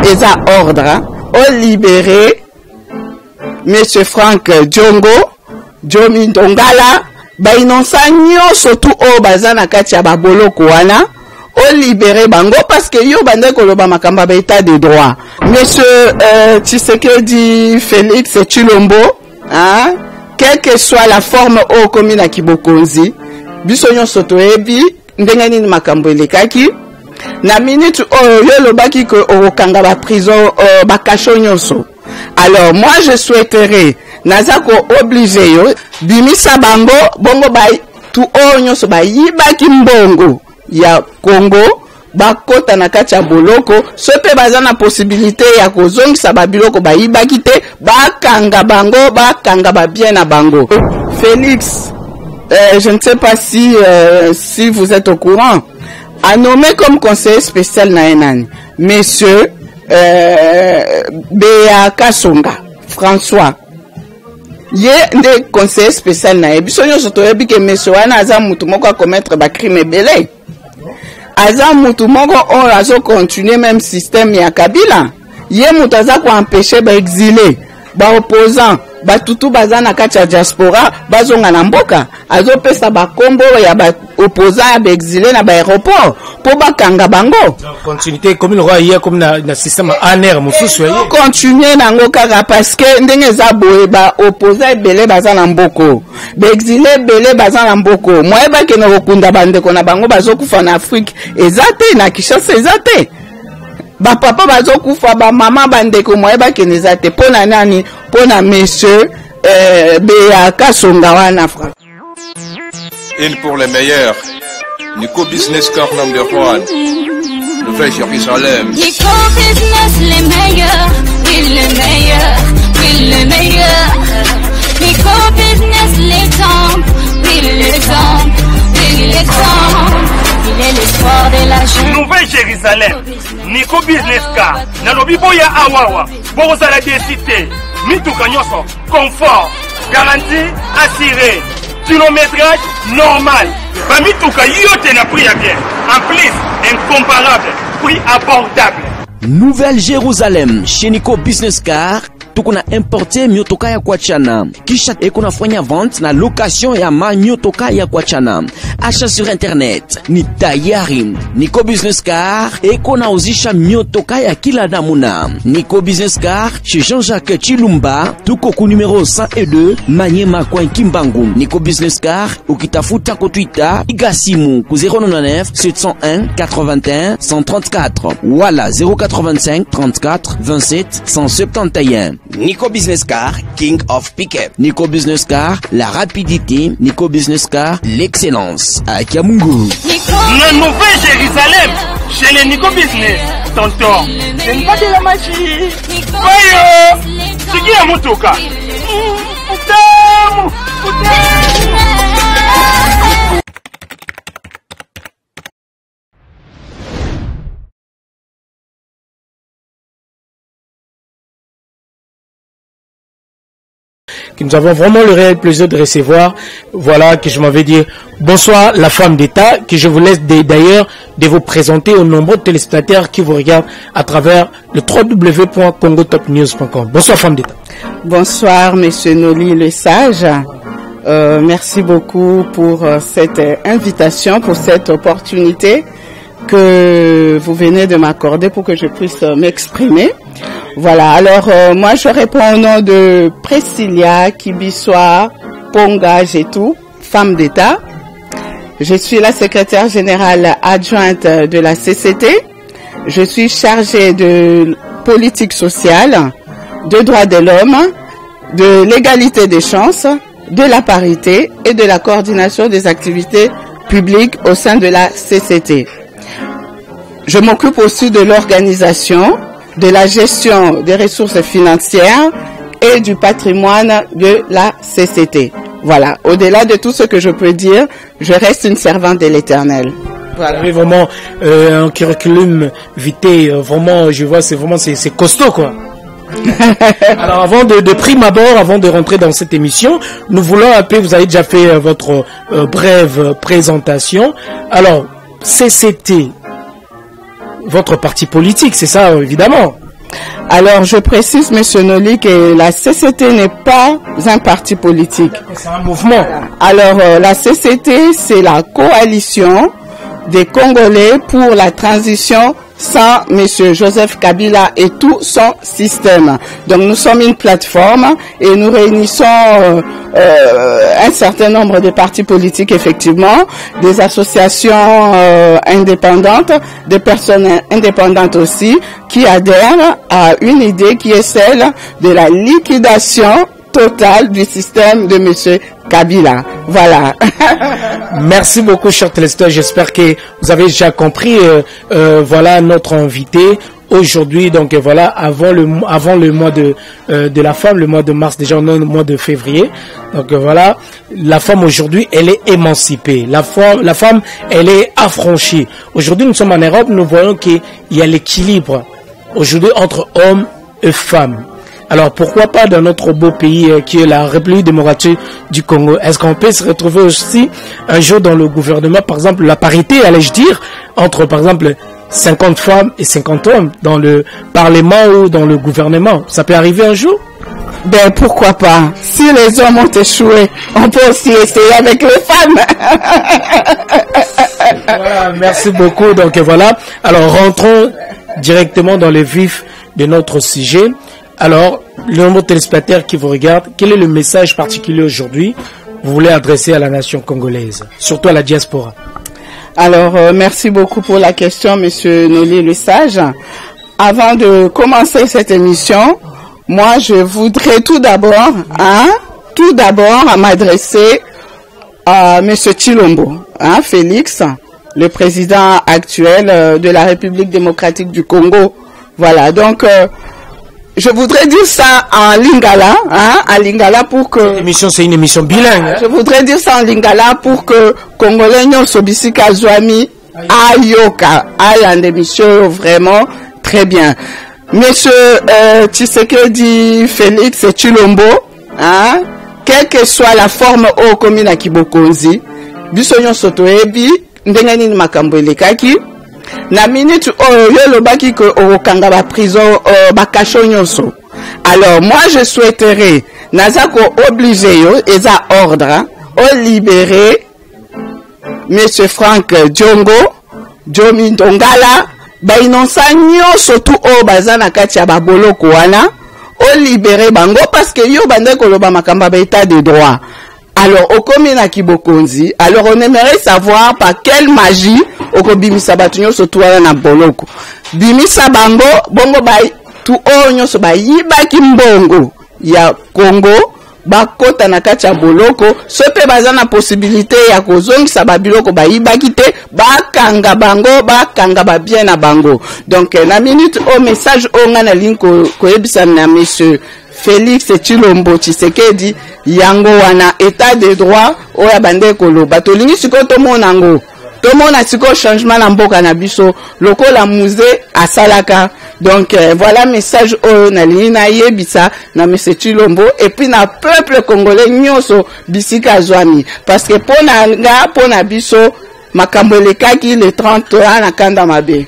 des ordres, au libéré Monsieur Frank Djongo, Jomi Ndongala, ba innocent nyonso tout o bazana kati ya baboloko wana, au libéré bango parce que yo bande koloba makamba ba état de droit. Monsieur Tshisekedi Félix Tshilombo, hein, quelle que soit la forme au commune à Kibokonzi, biso nyonso toyebi ndenge nini makambo elekaki. Na minute yo lobaki ko okanga ba prison ba kacho nyonso. Alors moi je souhaiterais nazako obligé yo bimisa bango bongo ba tu nyonso ba yibaki mbongo ya Congo bakota na kati ya boloko sope bazana possibilité ya kozongisa ba biloko ba yibaki te bakanga bango bakanga ba bien na bango. Félix, je ne sais pas si vous êtes au courant, a nommé comme conseiller spécial Naenani monsieur Béa Kasonga François. Yé des conseillers spécial na biso nyonso toyebi ke monsieur wana aza mutu moko a commettre ba crime ebele. Aza mutu moko on azo continuer même système ya Kabila. Yé mutu aza ko empêcher ba exilé, ba opposant, ba tutu baza na kati ya diaspora bazonga na mboka. Azo pesa ba kombo ya ba opposant ya ba exilé na ba aéroport po ba kanga bango. Continuité comme le roi hier comme na système ANR mususu yé. Continuer nango kaka parce que ndenge za boye ba opposant ebele baza na mboko. Ba exilé ebele baza na mboko. Moi ba ke na kokunda bandeko na bango bazokufa na Afrique ezate na Kinshasa ezate. Ba papa bazokufa ba mama bandeko moi ba ke nezate pona nani pona monsieur Béa Kasonga wana fra. Une pour les meilleurs. Nico Business Car number 1. Nouvelle Jérusalem. Nico Business les meilleurs. Oui le meilleur. Oui le meilleur. Nico Business l'exemple. Oui l'exemple. Oui l'exemple. Il est l'espoir de la jeune. Nouvelle Jérusalem. Nico Business Car. Nalobi boya awawa. Boza la décité. Mituka nyoso. Confort. Garantie assurée. Kilométrage normal. Bamituka yote na prix à bien. En plus, incomparable. Prix abordable. Nouvelle Jérusalem. Chez Nico Business Car. Tukuna importe miotoka ya kuachana. Kisha ekuna fanya vente na location ya ma miotoka ya kuachana. Achat sur internet ni tayari. Nico Business Car ekuna uzisha miotoka ya kila namuna. Nico Business Car chez Jean-Jacques Chilumba tuko ku numéro 102 Manyema kwa Kimbangu. Nico Business Car ukitafuta ko Twitter igasimu ku 099 701 81 134 wala 085 34 27 171. Nico Business Car, King of Pickup. Nico Business Car, la rapidité. Nico Business Car, l'excellence. À Kiamungu. La Nouvelle Jérusalem, chez les Nico Business. Tonton, ce n'est pas de la magie. Voyons, c'est qui a mon toka? Que nous avons vraiment le réel plaisir de recevoir. Voilà, que je m'avais dit bonsoir la femme d'État, que je vous laisse d'ailleurs de vous présenter aux nombreux téléspectateurs qui vous regardent à travers le www.congotopnews.com. Bonsoir femme d'État. Bonsoir monsieur Noli le Sage. Merci beaucoup pour cette invitation, pour cette opportunité que vous venez de m'accorder pour que je puisse m'exprimer. Voilà, alors moi je réponds au nom de Priscilla Kibisoa Ponga Jetou, femme d'État. Je suis la secrétaire générale adjointe de la CCT. Je suis chargée de politique sociale, de droits de l'homme, de l'égalité des chances, de la parité et de la coordination des activités publiques au sein de la CCT. Je m'occupe aussi de l'organisation, de la gestion des ressources financières et du patrimoine de la CCT. Voilà, au-delà de tout ce que je peux dire, je reste une servante de l'Éternel. Voilà. Oui, vraiment, un curriculum vitae, vraiment, je vois, c'est costaud, quoi. Alors, avant de prime abord, avant de rentrer dans cette émission, nous voulons un peu, vous avez déjà fait votre brève présentation. Alors, CCT, votre parti politique, c'est ça, évidemment. Alors, je précise, Monsieur Noli, que la CCT n'est pas un parti politique. C'est un mouvement. Alors, la CCT, c'est la coalition des Congolais pour la transition sans Monsieur Joseph Kabila et tout son système. Donc nous sommes une plateforme et nous réunissons un certain nombre de partis politiques, effectivement, des associations indépendantes, des personnes indépendantes aussi, qui adhèrent à une idée qui est celle de la liquidation totale du système de Monsieur Kabila. Voilà. Merci beaucoup, chers téléspectateurs. J'espère que vous avez déjà compris. Voilà notre invité aujourd'hui. Donc voilà, avant le mois de la femme, le mois de mars, déjà on est le mois de février. Donc voilà, la femme aujourd'hui, elle est émancipée. La femme, elle est affranchie. Aujourd'hui, nous sommes en Europe, nous voyons qu'il y a l'équilibre aujourd'hui entre hommes et femmes. Alors pourquoi pas dans notre beau pays qui est la République démocratique du Congo? Est-ce qu'on peut se retrouver aussi un jour dans le gouvernement, par exemple la parité, allais-je dire, entre par exemple 50 femmes et 50 hommes dans le Parlement ou dans le gouvernement? Ça peut arriver un jour? Ben pourquoi pas? Si les hommes ont échoué, on peut aussi essayer avec les femmes. Voilà, merci beaucoup. Donc voilà, alors rentrons directement dans le vif de notre sujet. Alors, le nombre de téléspectateurs qui vous regardent, quel est le message particulier aujourd'hui vous voulez adresser à la nation congolaise, surtout à la diaspora? Alors, merci beaucoup pour la question, Monsieur Noli le Sage. Avant de commencer cette émission, moi, je voudrais tout d'abord m'adresser à Monsieur Tshilombo, Félix, le président actuel de la République démocratique du Congo. Voilà, donc... je voudrais dire ça en lingala, en lingala pour que... Cette émission, c'est une émission bilingue. Je voudrais dire ça en lingala pour que Congolais Sobisika Zwami Ayoka aille en émission vraiment très bien. Monsieur Tshisekedi Félix Tshilombo, quelle que soit la forme au commune à Kibokonzi, Bisonyo Sotoebi, Ndengani Makambo Elekaki, na minute yo lobaki que okanga ba prison ba kasho nyonso. Alors moi je souhaiterais nazako obligé yo eza ordre au libérer Monsieur Frank Diongo, Jomi Ndongala, ba inonsa nyonso tout o bazana kati ya ba boloko wana, au libérer bango parce que yo bande koloba makamba ba état de droit. Alors, au commune à Kibokonzi, alors on aimerait savoir par quelle magie au bimisa batunyo surtout na boloko. Bimisa bango, bongo bay, tout onyo so bay, yiba kimbongo, ya Congo, bakota na kati ya boloko, sope bazana possibilité ya kozongisa babiloko bayiba kite, bakanga bango, bakanga ba bien na bango. Donc, na minute au message au ngana linko koyebisa na monsieur Félix Tshilombo Tshisekedi yango wana état de droit oya bande koloba tolingi siko tomonango tomona siko changement na mboka na biso lokola musée asalaka. Donc voilà message o na lina yebisa na monsieur Tshilombo et puis na peuple congolais nyonso bisika zwami parce que pona biso makambo elekaki le 30 ans na kanda mabe.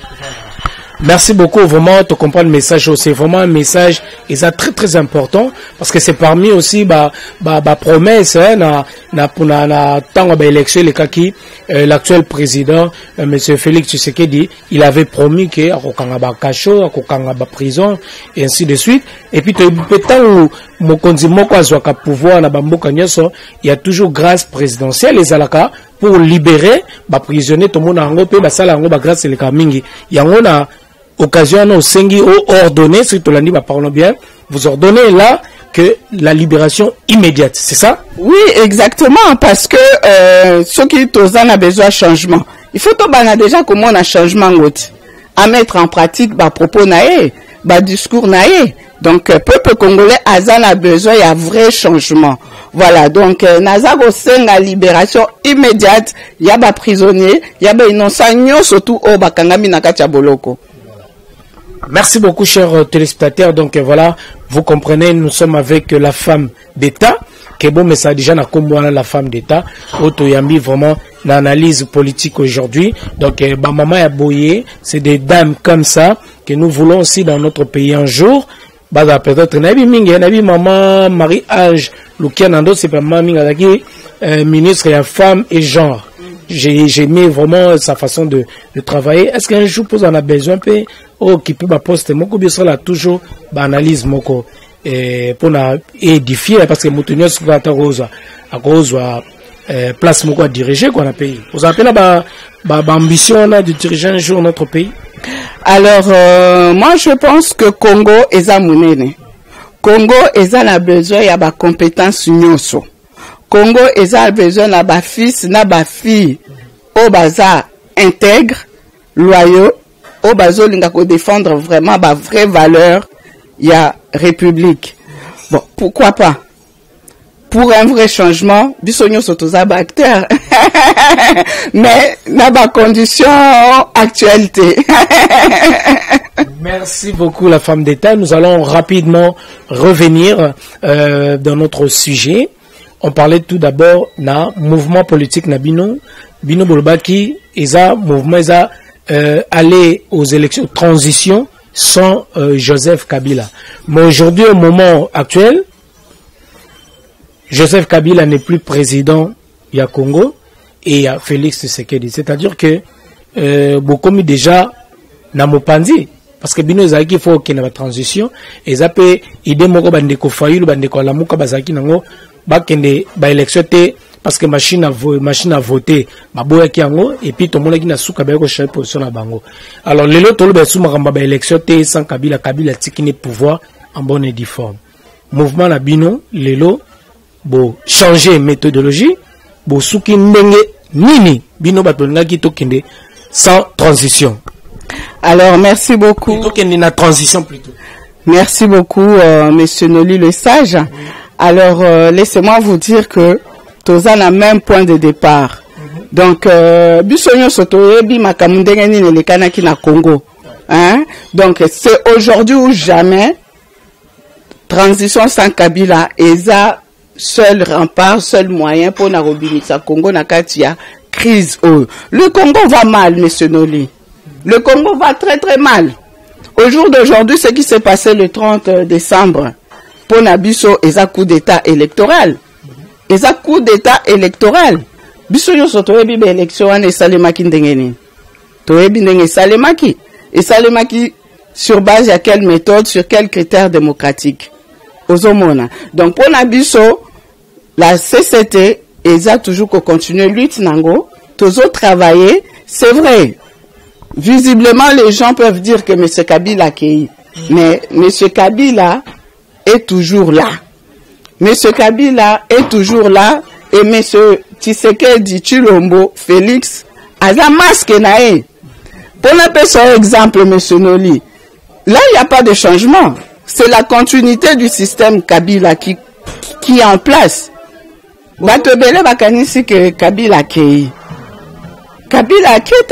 Merci beaucoup, vraiment, tu comprends le message aussi. C'est vraiment un message, et ça très très important, parce que c'est parmi aussi, promesse, tant élection, les kaki, l'actuel président, monsieur Félix Tshisekedi, il avait promis que, à Kacho, à prison, et ainsi de suite. Et puis, il y a toujours grâce présidentielle, les alaka, pour libérer, prisonniers, tout le monde a un peu, grâce, les kamingi. Il y a un occasion au sengi au ordonné, si tu l'as dit, parlons bien, vous ordonnez là que la libération immédiate, c'est ça? Oui, exactement, parce que ceux qui a besoin de changement. Il faut que déjà comment on a changement à mettre en pratique propos naé, discours naé. Donc peuple congolais a besoin d'un vrai changement. Voilà, donc Nazako senga libération immédiate, il y a des prisonniers, il y a des innocents surtout au bakangami nakacha boloko. Merci beaucoup, chers téléspectateurs. Donc voilà, vous comprenez, nous sommes avec la femme d'État. Que bon, mais ça déjà n'a comme la femme d'État. Otoyambi vraiment l'analyse politique aujourd'hui. Donc, maman a boyé, c'est des dames comme ça que nous voulons aussi dans notre pays un jour. Bah, peut-être, Nabi Mingi, Nabi Maman, Marie-Age, Lukia Nando, c'est pas Maman Mingi, ministre et femme et genre. J'ai aimé vraiment sa façon de travailler. Est-ce qu'un jour, vous en avez besoin, qui peut poster, moko, bien sûr, là, toujours, analyse, moko, pour édifier, parce que Moutonio, c'est à cause, place, moko, à diriger, quoi, dans le pays. Vous avez ambition, là, de diriger un jour notre pays? Alors, moi, je pense que Congo est à Mounene. Congo est à la besoin, il y a des compétences nyonso. Congo est à besoin, il y a des fils, il y a des filles, au baza intègre, loyaux, au bazo, il y a défendre vraiment des vraies valeurs, il y a République. Bon, pourquoi pas? Pour un vrai changement, bisogno sotozaba acteur. Mais, n'a pas condition actualité. Merci beaucoup, la femme d'État. Nous allons rapidement revenir dans notre sujet. On parlait tout d'abord d'un mouvement politique Nabino. Bino Bolbaki, mouvement aller aux élections transition sans Joseph Kabila. Mais aujourd'hui, au moment actuel, Joseph Kabila n'est plus président du Congo et il y a Félix Tshisekedi. C'est-à-dire que beaucoup déjà n'a mopandi parce que bino zaki faut qu'il y ait une transition et ça peut idée moko bandeko fayulu bandeko lamuka bazaki nango bakende ba élection té parce que machine à voter baboya ki yango et puis tomola ki na suka ba ko changer position na bango. Alors lelo tolo ba suma kamba ba élection té sans Kabila tikine pouvoir en bonne et due forme. Mouvement na bino lelo bo changer méthodologie bo suki ndenge nini bino batonga ki tokende sans transition. Alors merci beaucoup. Tokende na transition plutôt. Merci beaucoup monsieur Noli le sage. Alors laissez-moi vous dire que toza na même point de départ. Donc bisonyo sotoyebi makamundenge nini lekana ki na Congo. Hein? Donc c'est aujourd'hui ou jamais. Transition sans Kabila eza seul rempart, seul moyen pour na robinisa Congo na katia crise. Le Congo va mal, monsieur Noli. Le Congo va très très mal. Au jour d'aujourd'hui, ce qui s'est passé le 30 décembre, pour Nabiso, eza coup d'état électoral. Eza coup d'état électoral. Biso yo sotoyebi be élection ane salemaki ndengeni. Toyebi ndenge salemaki. Et salemaki sur base à quelle méthode, sur quels critères démocratiques. Ozomona. Donc pour Nabiso, la CCT, eza toujours qu'on continue lutte nango, tozo travailler, c'est vrai. Visiblement, les gens peuvent dire que M. Kabila accueilli. Mais M. Kabila est toujours là. M. Kabila est toujours là. Et M. Tshisekedi Tshilombo, Félix, a la masque nae. Pour un son exemple, M. Noli, là, il n'y a pas de changement. C'est la continuité du système Kabila qui est en place. Batobele bakanisi que Kabila accueilli. Kabila accueilli.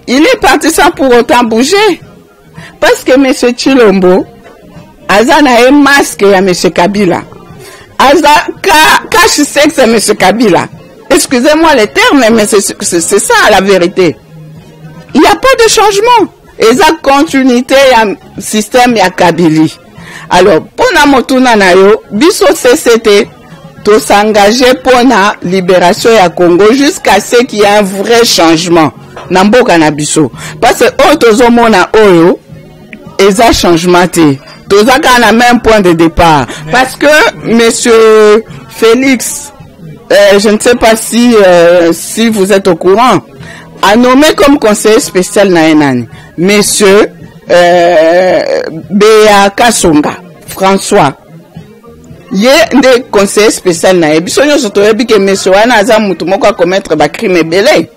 Il est parti sans pour autant bouger. Parce que M. Tshilombo, Aza na un masque à M. Kabila. Aza cache sexe à M. Kabila. Excusez-moi les termes, mais c'est ça la vérité. Il n'y a pas de changement. Et ça continuité à système ya Kabili. Alors, pour na motuna na yo, biso CCT, to s'engager pour la libération ya Congo jusqu'à ce qu'il y ait un vrai changement. Namboka na biso parce que tozo mona oyo eza changement te toza ka na même point de départ parce que monsieur Félix je ne sais pas si vous êtes au courant a nommé comme conseiller spécial na enani monsieur Béa Kasonga François ye nde conseiller spécial na biso nyo soto yebi ke monsieur wana aza mutu moko commettre ba crime belé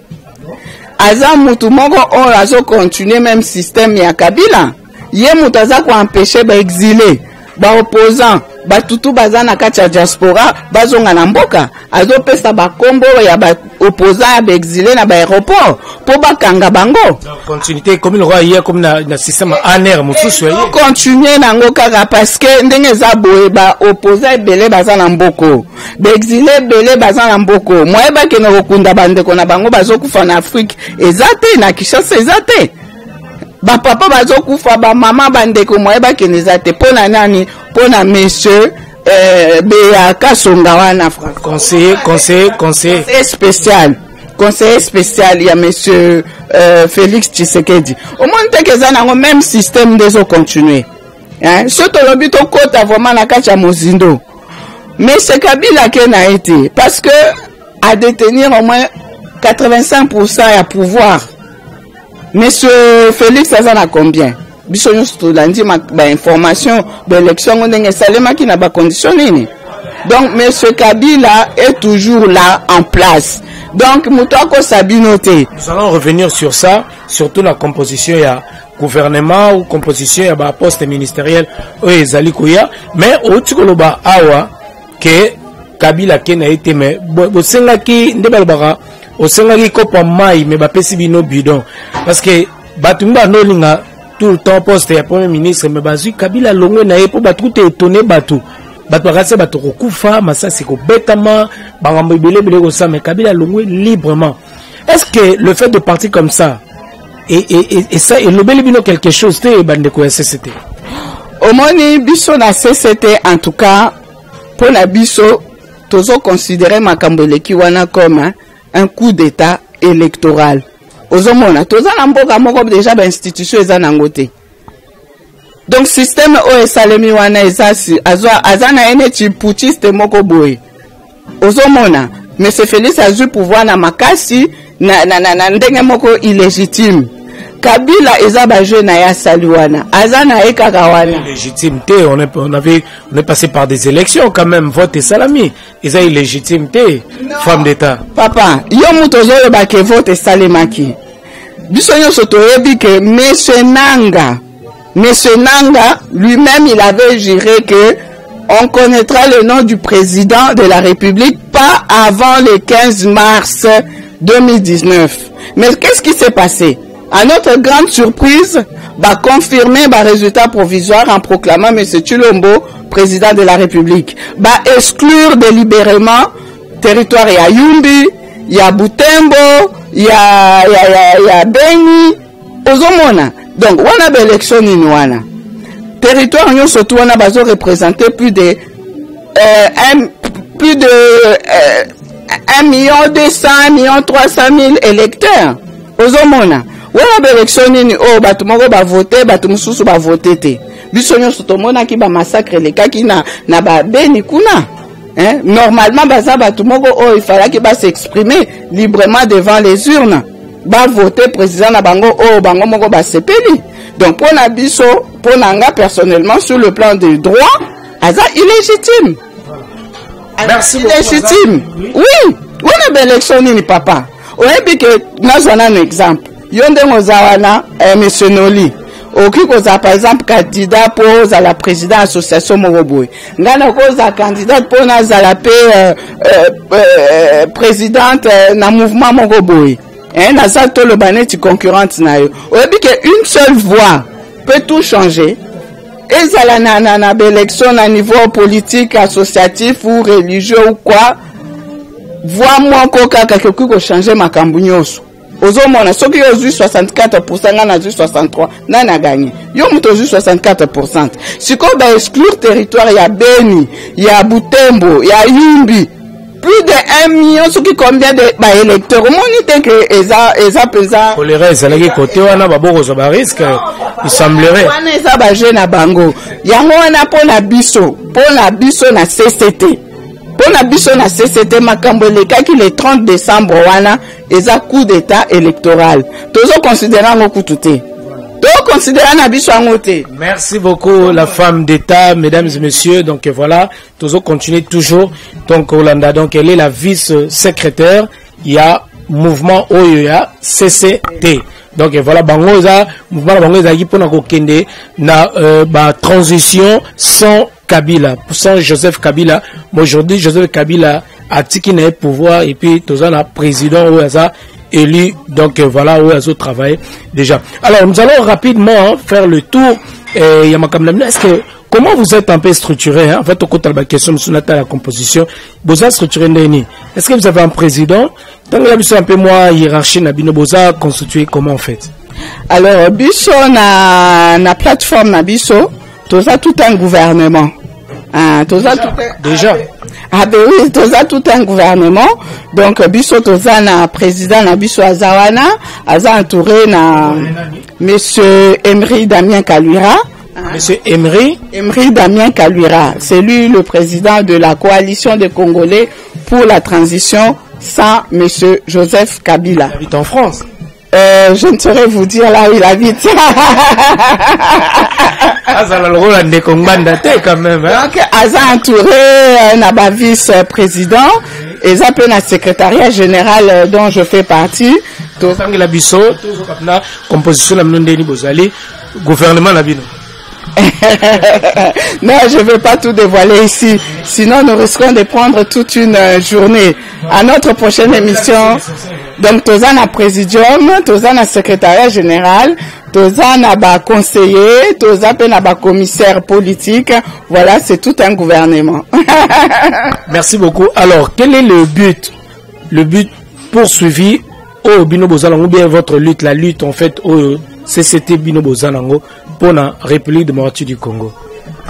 Aza mutu moko on azo continuer même système ya Kabila. Ye mutu aza ko empêcher ba exilé, ba opposant, ba tutu baza na kati ya diaspora, bazonga na mboka. Azo pesa ba kombo ya ba opposant ba exilé na ba aéroport pour ba kanga bango. Continuité comme le roi hier comme na système ANR mususu ye. Continuer nango kaka parce que ndenge za boye ba opposant belé baza na mboko. Ba exilé belé baza na mboko. Moye ba ke no kunda bande ko na bango bazo kufa na Afrique. Ezate na Kinshasa ezate. ba papa bazokufa ba mama bandeko moye bakeneza te pona nani pona monsieur Béa Kasonga wana conseiller spécial il y a monsieur Félix Tshisekedi au moins te que ça na même système des continuer hein surtout le but au côté vraiment na kacha mozindo mais c'est Kabila qui n'a été parce que à détenir au moins 85% à pouvoir. Monsieur Félix Azana combien? Bisogno stulandi ma information d'élection on est salema qui n'a pas conditionné. Donc monsieur Kabila est toujours là en place. Donc Moutako Sabinoté. Nous allons revenir sur ça, surtout la composition il y a gouvernement ou composition il y a poste ministériel ou ezali koya mais au tukoloba awa que Kabila qui n'a été mais bosenga ki ndebalbara osengaki kopa mai mais bapesi bino bidon parce que batumba nolinga tout le temps poste ya premier ministre mais bazui Kabila longwe na yepo batu te étonné batu bakase batu kokufa masasi ko betama bangambo belebele ko ça mais Kabila longwe librement. Est-ce que le fait de partir comme ça et ça et le belebino quelque chose te bande ko CCT au moni biso na CCT en tout cas pour la biso tozo considérer makambo leki wana comme un coup d'état électoral. Ozomona toza na mboka moko déjà ba institution eza nangote. Donc système o esalemi wana ezasi azana ene ti putiste moko boye. Ozomona monsieur Félix a eu pouvoir na makasi na ndenge moko illégitime. Kabila eza ba jeune ya saliwana azana ekaka wana légitimité on est passé par des élections quand même vote et salami eza illégitimité femme d'état papa yo muto zo ba ke vote salemaki biso nyonso toyebi que monsieur Nanga lui-même il avait juré que on connaîtra le nom du président de la République pas avant le 15 mars 2019. Mais qu'est-ce qui s'est passé? À notre grande surprise, confirmer résultat provisoire en proclamant M. Tshilombo président de la République. Exclure délibérément territoire ya Yumbi, ya Butembo, ya Beni, Ozomona. Donc, on a l'élection inouana. Territoire nous surtout on a besoin représenter plus de 1 million 200 million 300 000 électeurs. Ozomona. Wala élection nini o batu moko ba voter batu mususu ba voter te biso nyonso tomona ki ba massacre le kaki na ba beni kuna hein normalement baza batu moko o il fallait ki ba s'exprimer librement devant les urnes ba voter président na bango o bango moko ba sepeli. Donc pour na biso pour nanga personnellement sur le plan des droits aza illégitime. Merci illégitime. Oui, wala élection nini papa on a dit que nous avons un exemple. Yonde Mozawana, monsieur Noli, qui par exemple candidat pour la présidente association Moroboy. Ngana koza candidat pour la présidente na mouvement Moroboy. Na ça tout le banet concurrente na yo. On dit que une seule voix peut tout changer. Et ça na élection à niveau politique, associatif ou religieux ou quoi. Voix moi koka ko changer makambu nyoso. Ozomona soki yo 64% ngana 63 nana gagné yo muto 64%. Siko ba exclure territoire ya Beni ya Butembo ya Yumbi plus de 1 million soki combien de ba électeurs monite que eza pesa colère ezalaki côté wana baboko zo ba risque il semblerait wana eza ba jeune na bango yango wana pona biso na CCT. Pour la biso na CCT makambo lekaki le 30 décembre wana eza coup d'état électoral. Tozo considérant ngoku tuté. To considérant na biso ngoté. Merci beaucoup la femme d'état mesdames et messieurs. Donc voilà, tozo continue toujours. Donc Olanda donc elle est la vice-secrétaire il y a mouvement Oyoya CCT. Donc voilà bangoza mouvement bangoza qui pona ko kende na ba transition sans Kabila, sans Joseph Kabila. Aujourd'hui, Joseph Kabila a tiki na pouvoir et puis tous un président ou ça élu. Donc voilà où ils ont travaillé déjà. Alors nous allons rapidement faire le tour. Est-ce que comment vous êtes un peu structuré en fait au côté de la question sur la composition, vous êtes structuré neni. Est-ce que vous avez un président? Tant que vous un peu moins hiérarchie na bino boza constitué comment en fait? Alors biso na plateforme na biso toza tout un gouvernement. Toza tout déjà. Ah ben oui, toza tout un gouvernement. Donc biso toza na président na biso azawana, aza entouré na monsieur Emery Damien Kaluira. Monsieur Emery Damien Kaluira, c'est lui le président de la coalition des Congolais pour la transition sans monsieur Joseph Kabila. Il habite en France. Je ne saurais vous dire là où il habite. Quand même. Donc, Aza entouré n'a vice-président et ça peut la secrétariat général dont je fais partie. Composition gouvernement non, je ne vais pas tout dévoiler ici. Sinon, nous risquons de prendre toute une journée. À notre prochaine émission, donc, Tozana présidium, Tozana secrétariat général, Tozana conseiller, Tozana commissaire politique. Voilà, c'est tout un gouvernement. Merci beaucoup. Alors, quel est le but? Le but poursuivi au Bino Bozalango, bien votre lutte, la lutte en fait au CCT Bino Bozalango pour la République démocratique du Congo.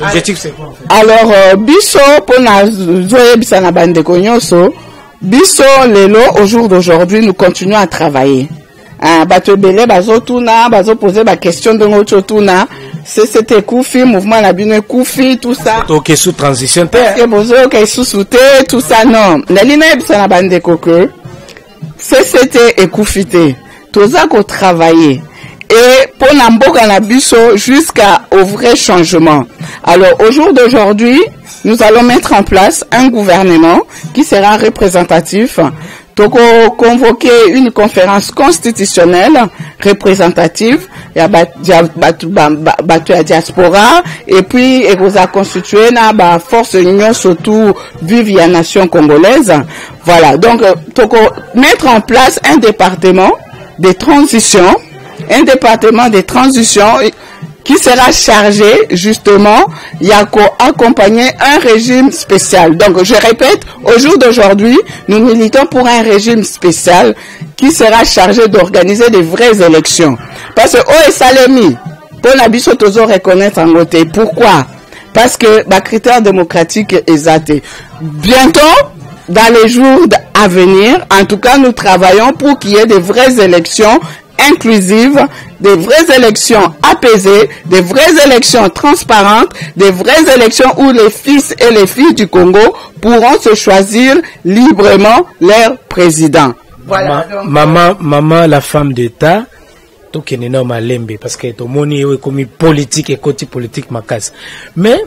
L'objectif c'est quoi en fait? Alors, biso pour la zoé bisana bande konyoso, biso lelo au jour d'aujourd'hui nous continuons à travailler. Bato belé bazo tuna, bazo poser ba question de notre tuna, CCT Koufi, mouvement la bino Koufi, tout ça. OK, sous transition terre. Que bozo que sous-souté, tout ça non. La ligne bisana bande koke. CCT et Koufité. Toza ko travailler. Et pour Namboka Nabiso jusqu'au vrai changement. Alors, au jour d'aujourd'hui, nous allons mettre en place un gouvernement qui sera représentatif. Donc, convoquer une conférence constitutionnelle représentative. Il y a la diaspora. Et puis, il vous a constitué la force union surtout vive la nation congolaise. Voilà. Donc, mettre en place un département de transition. Un département de transition qui sera chargé justement accompagner un régime spécial. Donc je répète, au jour d'aujourd'hui, nous militons pour un régime spécial qui sera chargé d'organiser des vraies élections. Parce que Salemi, pour Nabiso Tozo reconnaître en côté. Pourquoi? Parce que les critères démocratiques exaltés. Bientôt, dans les jours à venir, en tout cas, nous travaillons pour qu'il y ait des vraies élections inclusive, des vraies élections apaisées, des vraies élections transparentes, des vraies élections où les fils et les filles du Congo pourront se choisir librement leur président. Voilà. Maman, la femme d'État, tout qui est énorme à l'embe, parce que tout le monde est comme politique et côté politique macasse. Mais,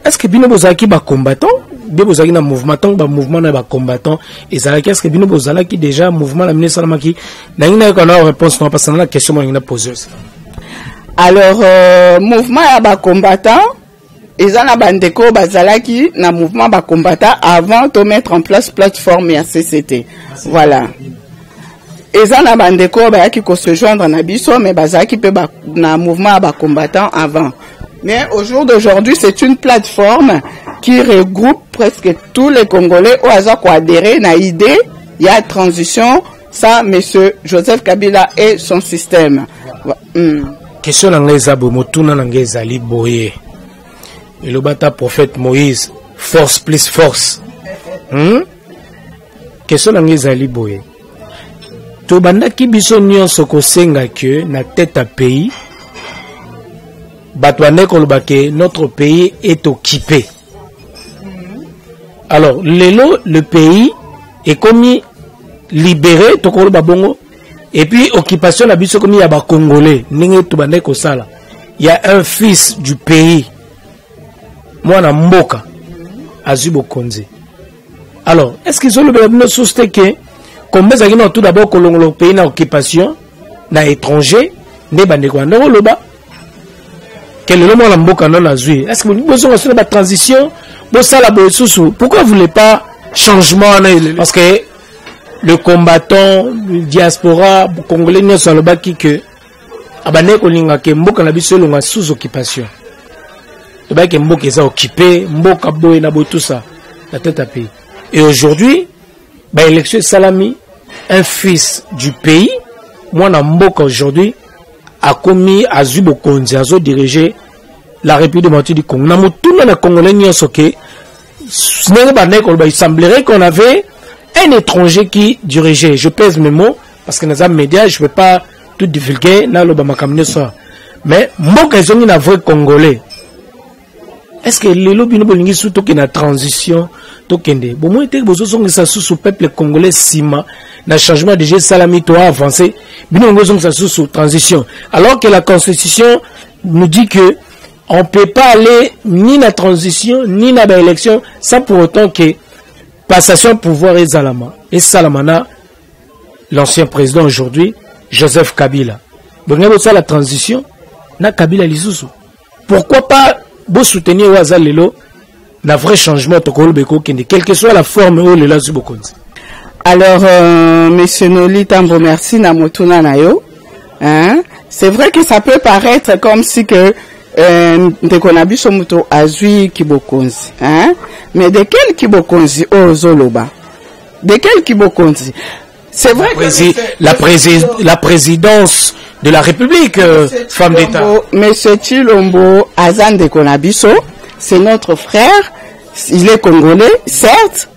est-ce que Bino Bozaki va combattant? Bino Bozaki na mouvement, tant ba mouvement na ba combattant. Et ça, est-ce que Bino Bozaki déjà mouvement la ministre Salamaki? N'a une réponse non parce que la question m'a posée. Alors, mouvement ya ba combattant. Ils ont bandeko bazalaki na mouvement ba combattant avant de mettre en place plateforme et CCT. Voilà. Ils ont bandeko ba qui se joindre na biso mais bazalaki pe na mouvement ba combattant avant. Mais au jour d'aujourd'hui, c'est une plateforme qui regroupe presque tous les Congolais au hasard qui adhéré na idée, il y a transition ça monsieur Joseph Kabila et son système. Question l'anglaise bomotuna l'anglaise ali boye. Et le bata prophète Moïse, force plus force. Question l'anglaise ali boye. To banda ki biso nyonso ko senga que na tête à pays. Notre pays est occupé. Alors, le pays est commis libéré, et puis occupation la biso commis à Congolais. Il y a un fils du pays, moi na Mboka, Azubo Konze. Alors, est-ce qu'ils ont le souci que, comme nous avons tout d'abord que le pays na occupation, na étranger, ne bandeko na loba. Quel est le mot la mboka non azui? Est-ce que vous avez besoin de transition? Pourquoi vous ne voulez pas changement? Parce que le combattant, le diaspora, le congolais ne sont pas qui que abane kolinga ke mboka na biso longa sous occupation. Le bac est mboka est occupé, mboka boy na boy tout ça, la tête à pays. Et aujourd'hui, élection salami, un fils du pays, moi na mboka aujourd'hui a commis à Zubo Konzi azo diriger la République démocratique du Congo. Na mutuna na Congolais nyoso ke il semblerait qu'on avait un étranger qui dirigeait. Je pèse mes mots parce que dans les médias je ne peux pas tout divulguer dans le Bamakamine soir. Mais mboka ils ont un vrai Congolais. Est-ce que les lobbies ne sont pas en transition? Bon, moi, je suis sous le peuple congolais Sima, dans le changement de G. Salami, toi avancé, sous transition. Alors que la Constitution nous dit que on ne peut pas aller ni dans la transition, ni dans l'élection, sans pour autant que passation de pouvoir est Zalama. Et Salamana, l'ancien président aujourd'hui, Joseph Kabila. Donc, la transition, na Kabila Lissousou. Pourquoi pas vous soutenir Ouazalelo un vrai changement quelle que soit la forme où le lazu bokonzi. Alors monsieur Noli Tambo merci na motuna na yo. Hein? C'est vrai que ça peut paraître comme si que Ndekonabiso muto azui kibokonzi, hein? Mais de quel kibokonzi ozoloba? De quel kibokonzi? C'est vrai que la présidence de la République, femme d'État. Monsieur Chilombo Azan Ndekonabiso, c'est notre frère, il est congolais, certes,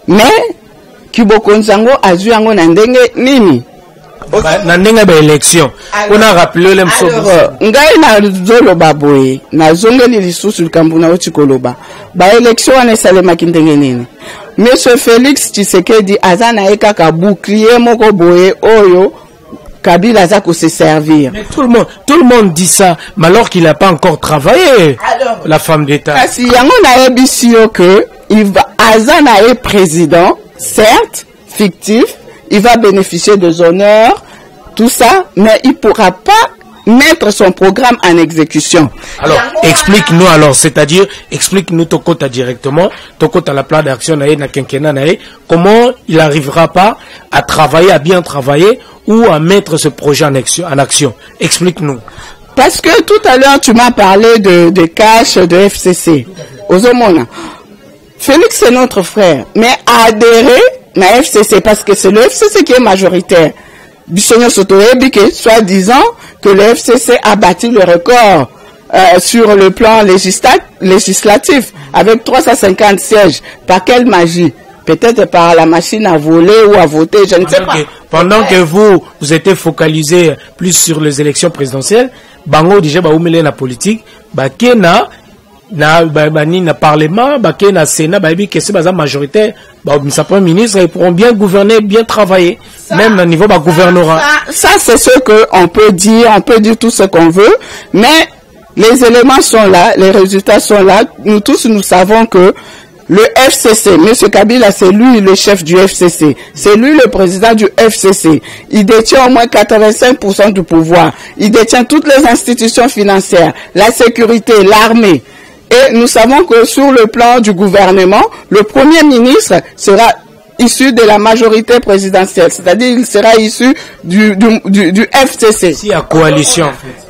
mais kibokonzango azui yango na ndenge nini? Na ndenge ba élection. On a rappelé les mso. Ngai na zoloba boye, na zongeli lisusu likambuna otikoloba. Ba élection wana esalemaki ndenge nini? Monsieur Félix Tshisekedi azana ekaka bouclier moko boye oyo Kabila za ko se servir. Mais tout le monde dit ça, mais alors qu'il n'a pas encore travaillé. Alors, la femme d'État. Si yango na ebisio que il va azana est président, certes, fictif, il va bénéficier des honneurs, tout ça, mais il pourra pas mettre son programme en exécution. Alors, explique-nous alors, c'est-à-dire, explique-nous ton compte directement, ton compte à la plan d'action na quinquennat comment il n'arrivera pas à travailler, à bien travailler ou à mettre ce projet en action. Explique-nous. Parce que tout à l'heure, tu m'as parlé de cash de FCC. Ozomona. Félix, c'est notre frère, mais adhérer à FCC, parce que c'est le FCC qui est majoritaire. Bissonio Sotoebi, soi-disant que le FCC a battu le record sur le plan législatif avec 350 sièges. Par quelle magie? Peut-être par la machine à voler ou à voter, je ne sais pas. Pendant que vous étiez focalisé plus sur les élections présidentielles, Bango déjà baoumele na politique, bakena na parlement, bakena Sénat, babi que c'est majoritaire, sa premier ministre, ils pourront bien gouverner, bien travailler, ça, même au niveau gouvernorat. Ça c'est ce qu'on peut dire, on peut dire tout ce qu'on veut, mais les éléments sont là, les résultats sont là. Nous tous nous savons que le FCC, M. Kabila, c'est lui le chef du FCC. C'est lui le président du FCC. Il détient au moins 85% du pouvoir. Il détient toutes les institutions financières, la sécurité, l'armée. Et nous savons que sur le plan du gouvernement, le premier ministre sera issu de la majorité présidentielle. C'est-à-dire il sera issu du FCC. Si à coalition, en fait.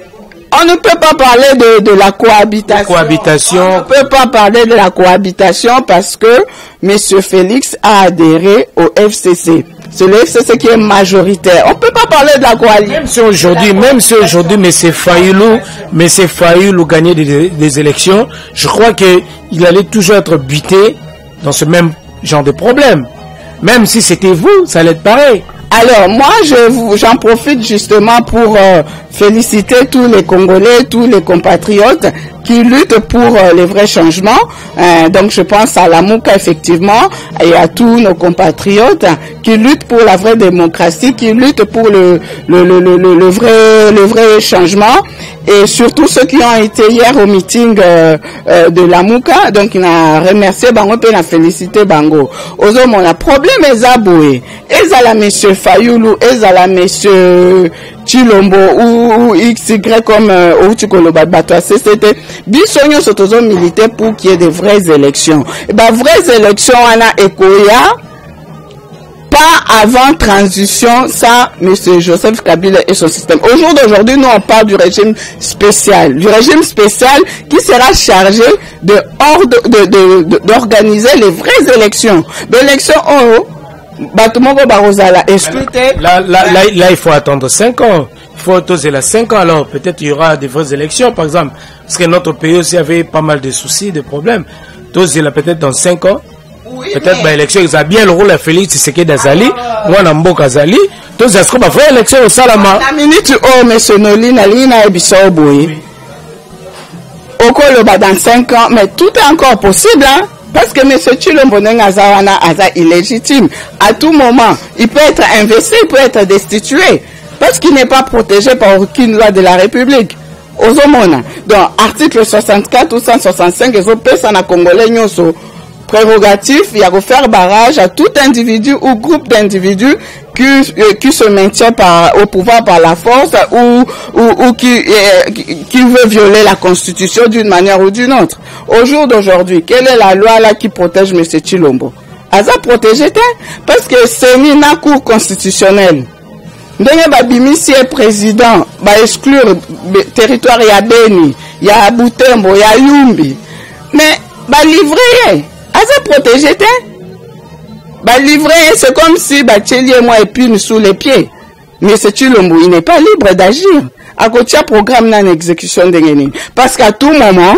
On ne peut pas parler de la cohabitation. On ne peut pas parler de la cohabitation parce que M. Félix a adhéré au FCC. C'est le FCC qui est majoritaire. On ne peut pas parler de la coalition. Même si aujourd'hui, M. Fayoulou gagnait des élections, je crois qu'il allait toujours être buté dans ce même genre de problème. Même si c'était vous, ça allait être pareil. Alors, moi, j'en profite justement pour féliciter tous les Congolais, tous les compatriotes qui luttent pour les vrais changements. Donc, je pense à la Mouka, effectivement, et à tous nos compatriotes qui luttent pour la vraie démocratie, qui luttent pour le vrai changement. Et surtout ceux qui ont été hier au meeting de la Mouka. Donc, il a remercié Bango et il a félicité Bango. Ozomon, le problème est aboué. Est-ce à la monsieur Fayoulou, est-ce à la monsieur Chilombo ou XY comme Outikoloba Batwa CCT, Bissonio Sotozo militaire pour qu'il y ait des vraies élections. Et ben, vraies élections, on a Ekoya, pas avant transition, ça, M. Joseph Kabila et son système. Au jour d'aujourd'hui, nous on parle du régime spécial qui sera chargé d'organiser les vraies élections. L'élection batumoko barozala excluté. Là, il faut attendre 5 ans. Il faut autoser la 5 ans. Alors, peut-être il y aura des vraies élections, par exemple. Parce que notre pays aussi avait pas mal de soucis, de problèmes. Toser là, peut-être dans 5 ans. Oui, peut-être mais... l'élection, ils ont bien le rôle à Félix Tshisekedi d'Azali. Moi, Nambo Kazali. Toser, est-ce qu'on va faire l'élection au Salama? La minute, oh, monsieur Noli, Nalina et Bissoboui. Au Koloba dans 5 ans, mais tout est encore possible, hein? Parce que M. Tshilombo Azawana Aza illégitime. À tout moment, il peut être investi, il peut être destitué. Parce qu'il n'est pas protégé par aucune loi de la République. Ozomona. Donc, article 64 ou 165, les autres personnes congolais n'ont prérogatif, il y a faire barrage à tout individu ou groupe d'individus qui se maintient au pouvoir par la force ou qui veut violer la Constitution d'une manière ou d'une autre. Au jour d'aujourd'hui, quelle est la loi là qui protège M. Tshilombo? Aza protégé, parce que c'est une cour constitutionnelle. Ndenge babimisi est président, ba exclure territoire ya Beni, ya Butembo, ya Yumbi. Mais ba livrer, aza protégé, bah livrer, c'est comme si bah Tchéli et moi épine sous les pieds. Mais c'est Tshilombo, il n'est pas libre d'agir. À côté du programme dans l'exécution de Guénin. Parce qu'à tout moment,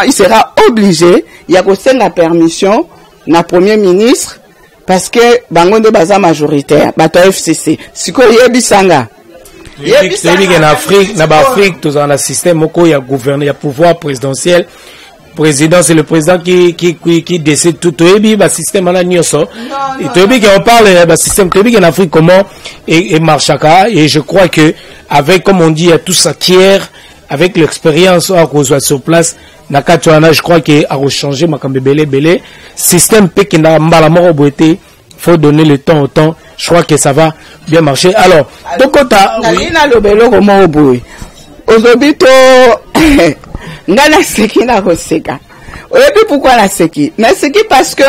il sera obligé, il y a aussi la permission, na premier ministre, parce que bangonde baza majoritaire, bato FCC. Siko yebisanga. En Afrique, na Afrique, tous en un système où il y a gouvernement, il y a pouvoir présidentiel. Président, c'est le président qui décide tout. Toyebi, bah, système en Agnoso. Et Toyebi, qui en parle, bah, système, Toyebi, en Afrique, comment, et marchaka. Et je crois que, avec, comme on dit, tout ça tiers, avec l'expérience, qu'on soit sur place, Nakatuana, je crois qu'il a changé, Makambe Belé. Système, qui n'a pas mort au beauté, faut donner le temps au temps. Je crois que ça va bien marcher. Alors, Tokota, oui. Ngana seki na koseka. Oyebi pourquoi la seki? Na seki parce que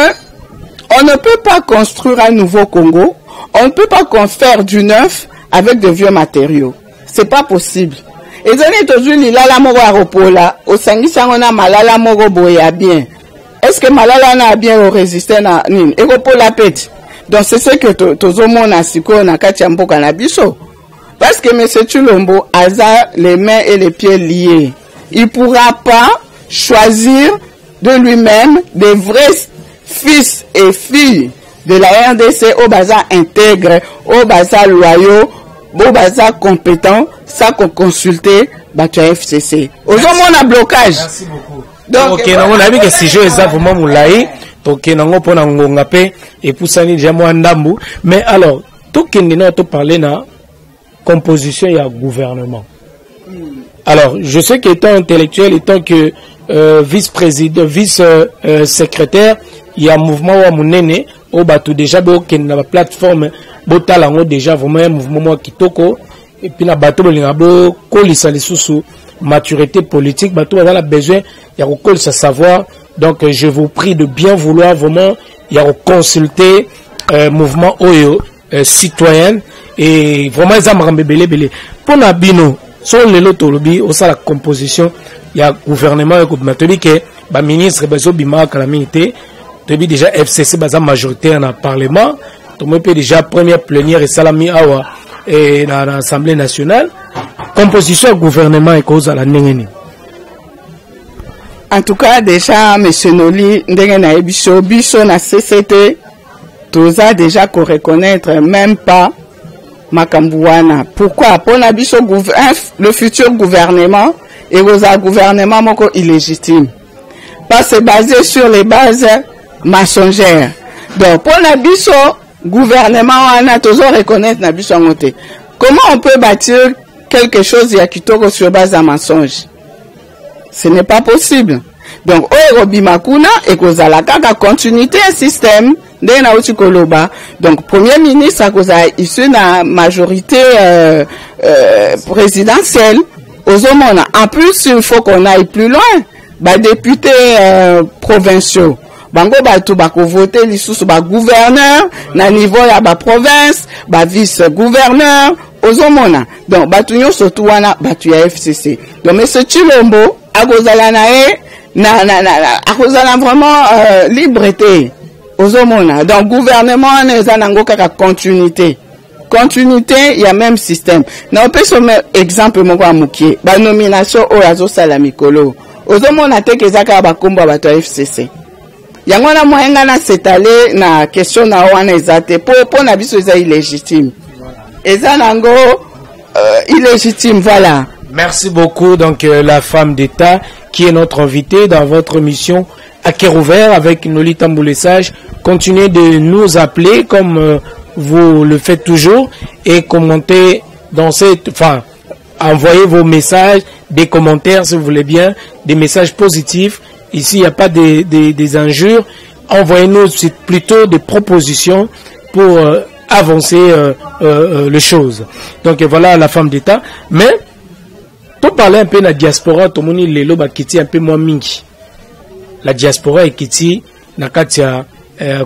on ne peut pas construire un nouveau Congo, on ne peut pas faire du neuf avec de vieux matériaux. C'est pas possible. Et zone toujours lilala moko aropola, osangisa ngona malala moko boya bien. Est-ce que malala na bien résister na nini? Eropola peti. Donc c'est ce que tozomona siko na kati ya mboka na biso. Parce que M. Tshilombo a les mains et les pieds liés. Il ne pourra pas choisir de lui-même des vrais fils et filles de la RDC au bazar intègre, au bazar loyaux, au bazar compétent, ça qu'on consulter, bateau FCC. Aujourd'hui, on a blocage. Merci beaucoup. Donc, ok, on a vu que si je les ai vraiment moulaï, donc on a pour n'angapé et pour ça ni jamais ndambu. Mais alors, tout qui nous a parlé na composition et gouvernement. Alors, je sais qu'étant intellectuel, étant que vice-président, vice-secrétaire, il y a un mouvement où mon au bateau déjà, qui na plateforme, botalango déjà vraiment un mouvement qui toko, et puis na bateau bolingabo, kolisa les sous maturité politique, bateau a besoin, il y a recolle sa savoir. Donc, je vous prie de bien vouloir vraiment, il y a consulter mouvement oyo citoyen et vraiment ils ont belé. Pour Nabino. Sur les lotolobi, au sein de la composition, il y a gouvernement et gouvernement. Que le ministre Bezo Bima Calamité, déjà FCC Baza majoritaire dans le Parlement, déjà première plénière et Salami Awa et dans l'Assemblée nationale. Composition gouvernement et cause à la Nengeni. En tout cas, déjà, M. Noli, Ndengena Biso, Biso na CCT, tout ça déjà qu'on reconnaître même pas. Makambouana. Pourquoi? Pour le futur gouvernement et un gouvernement moko illégitime. Parce que basé sur les bases mensongères. Donc, pour Nabiso, gouvernement, on a toujours reconnaître Nabiso Moté. Comment on peut bâtir quelque chose yakitoko sur base de mensonge? Ce n'est pas possible. Donc, Oerobimakuna et Kozalaka continuité un système. Donc, Premier ministre a issu de la majorité présidentielle aux hommes. En plus, il faut qu'on aille plus loin. Députés provinciaux. Bango batu bako voter li sous gouverneur na niveau ya ba province, vice gouverneur aux hommes. Donc, batu nyo surtout wana batu ya FCC. Donc, monsieur Tshilombo akozala na akozala vraiment liberté. ozomona donc gouvernement wana eza nango kaka continuité il y a même système na opesa exemple moko ya mokie ba nomination oyo azosala mikolo ozomona te ke ezaka bakombo ya bato ya FCC yango na moyenga na s'étaler na question na wana eza te po na biso eza illégitime eza nango illégitime voilà. Merci beaucoup donc la femme d'État qui est notre invitée dans votre émission à cœur ouvert avec Nolita Mboulessage. Continuez de nous appeler comme vous le faites toujours et commentez dans cette, enfin, envoyez vos messages, des commentaires si vous voulez bien, des messages positifs. Ici, il n'y a pas des injures. Envoyez-nous plutôt des propositions pour avancer les choses. Donc voilà la femme d'État. Mais, pour parler un peu de la diaspora, tout le monde lelo bakiti un peu moins mingi. La diaspora est kiti na katia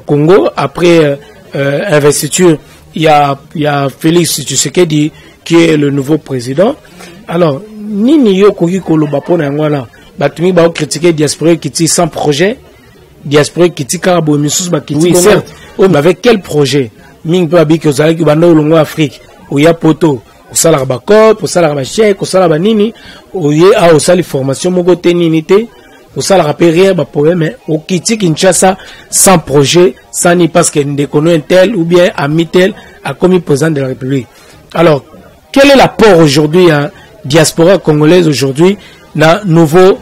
Congo après investiture. Il y a Félix Tshisekedi qui est le nouveau président. Alors, nini yo koki koloba pona ngwana. Batumi ba critiquer diaspora kiti sans projet. Diaspora kiti karabo misus ba kiti. Oui, certes. Mais avec quel projet? Ming pa bi ko zali ki bando longo Afrique. Où il y a poto. Au salaire bakop, au salaire bachèque, au salaire banini, au yé a au salaire formation mogote ninité, au salaire rien ba problème, mais au kiti Kinshasa sans projet, sans ni parce qu'il ne connaît un tel ou bien ami tel a commis président de la République. Alors, quel est l'apport aujourd'hui à diaspora congolaise aujourd'hui dans nouveau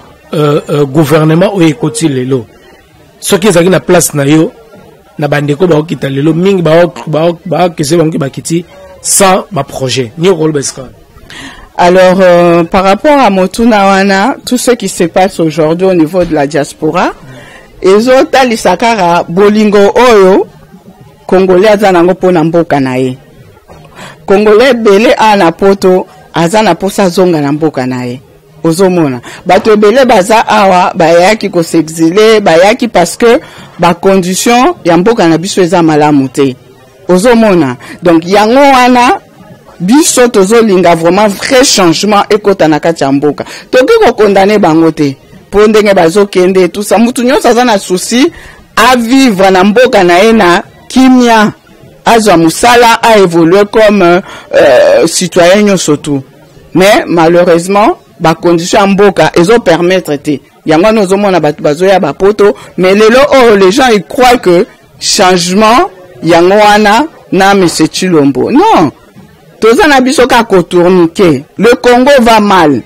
gouvernement au écoti lelo? Ce qui est na place na yo na bandeko ba okita lelo ming ba kese bangi bakiti sans ma projet. Alors, par rapport à Motunawana, tout ce qui se passe aujourd'hui au niveau de la diaspora, ezota lisakara bolingo oyo Congolais azanango pona mboka na ye. Congolais belé ana poto azana posa zonga na mboka na ye. Ozomona bato belé baza awa bayaki ko s'exiler bayaki parce que ba condition ya mboka na biso eza malamu te. Ozomona donc yango wana biso tozolinga vraiment vrai changement ekota na kati ya mboka toki ko condamner bango te po ndenge bazokende tout ça mutu nyonso aza na souci à vivre na mboka na ye na kimia azwa musala a évoluer comme citoyen nyonso tout mais malheureusement ba condition ya mboka ezo permettre te yango nozomona bato bazoya bapoto mais lelo oh les gens ils croient que changement Yangwana na Monsieur Chilombo. Non. Tozana bisoka kotournike. Le Congo va mal.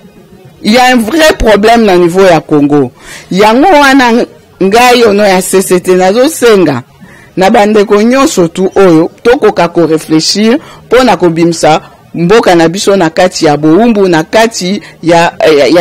Il y a un vrai problème au niveau ya Congo. Yangwana ngai ono ya CCT nazo senga. Na bande ko nyonso tu oyo tokoka ko réfléchir pona ko bimsa mboka na biso na kati ya boumbu na kati ya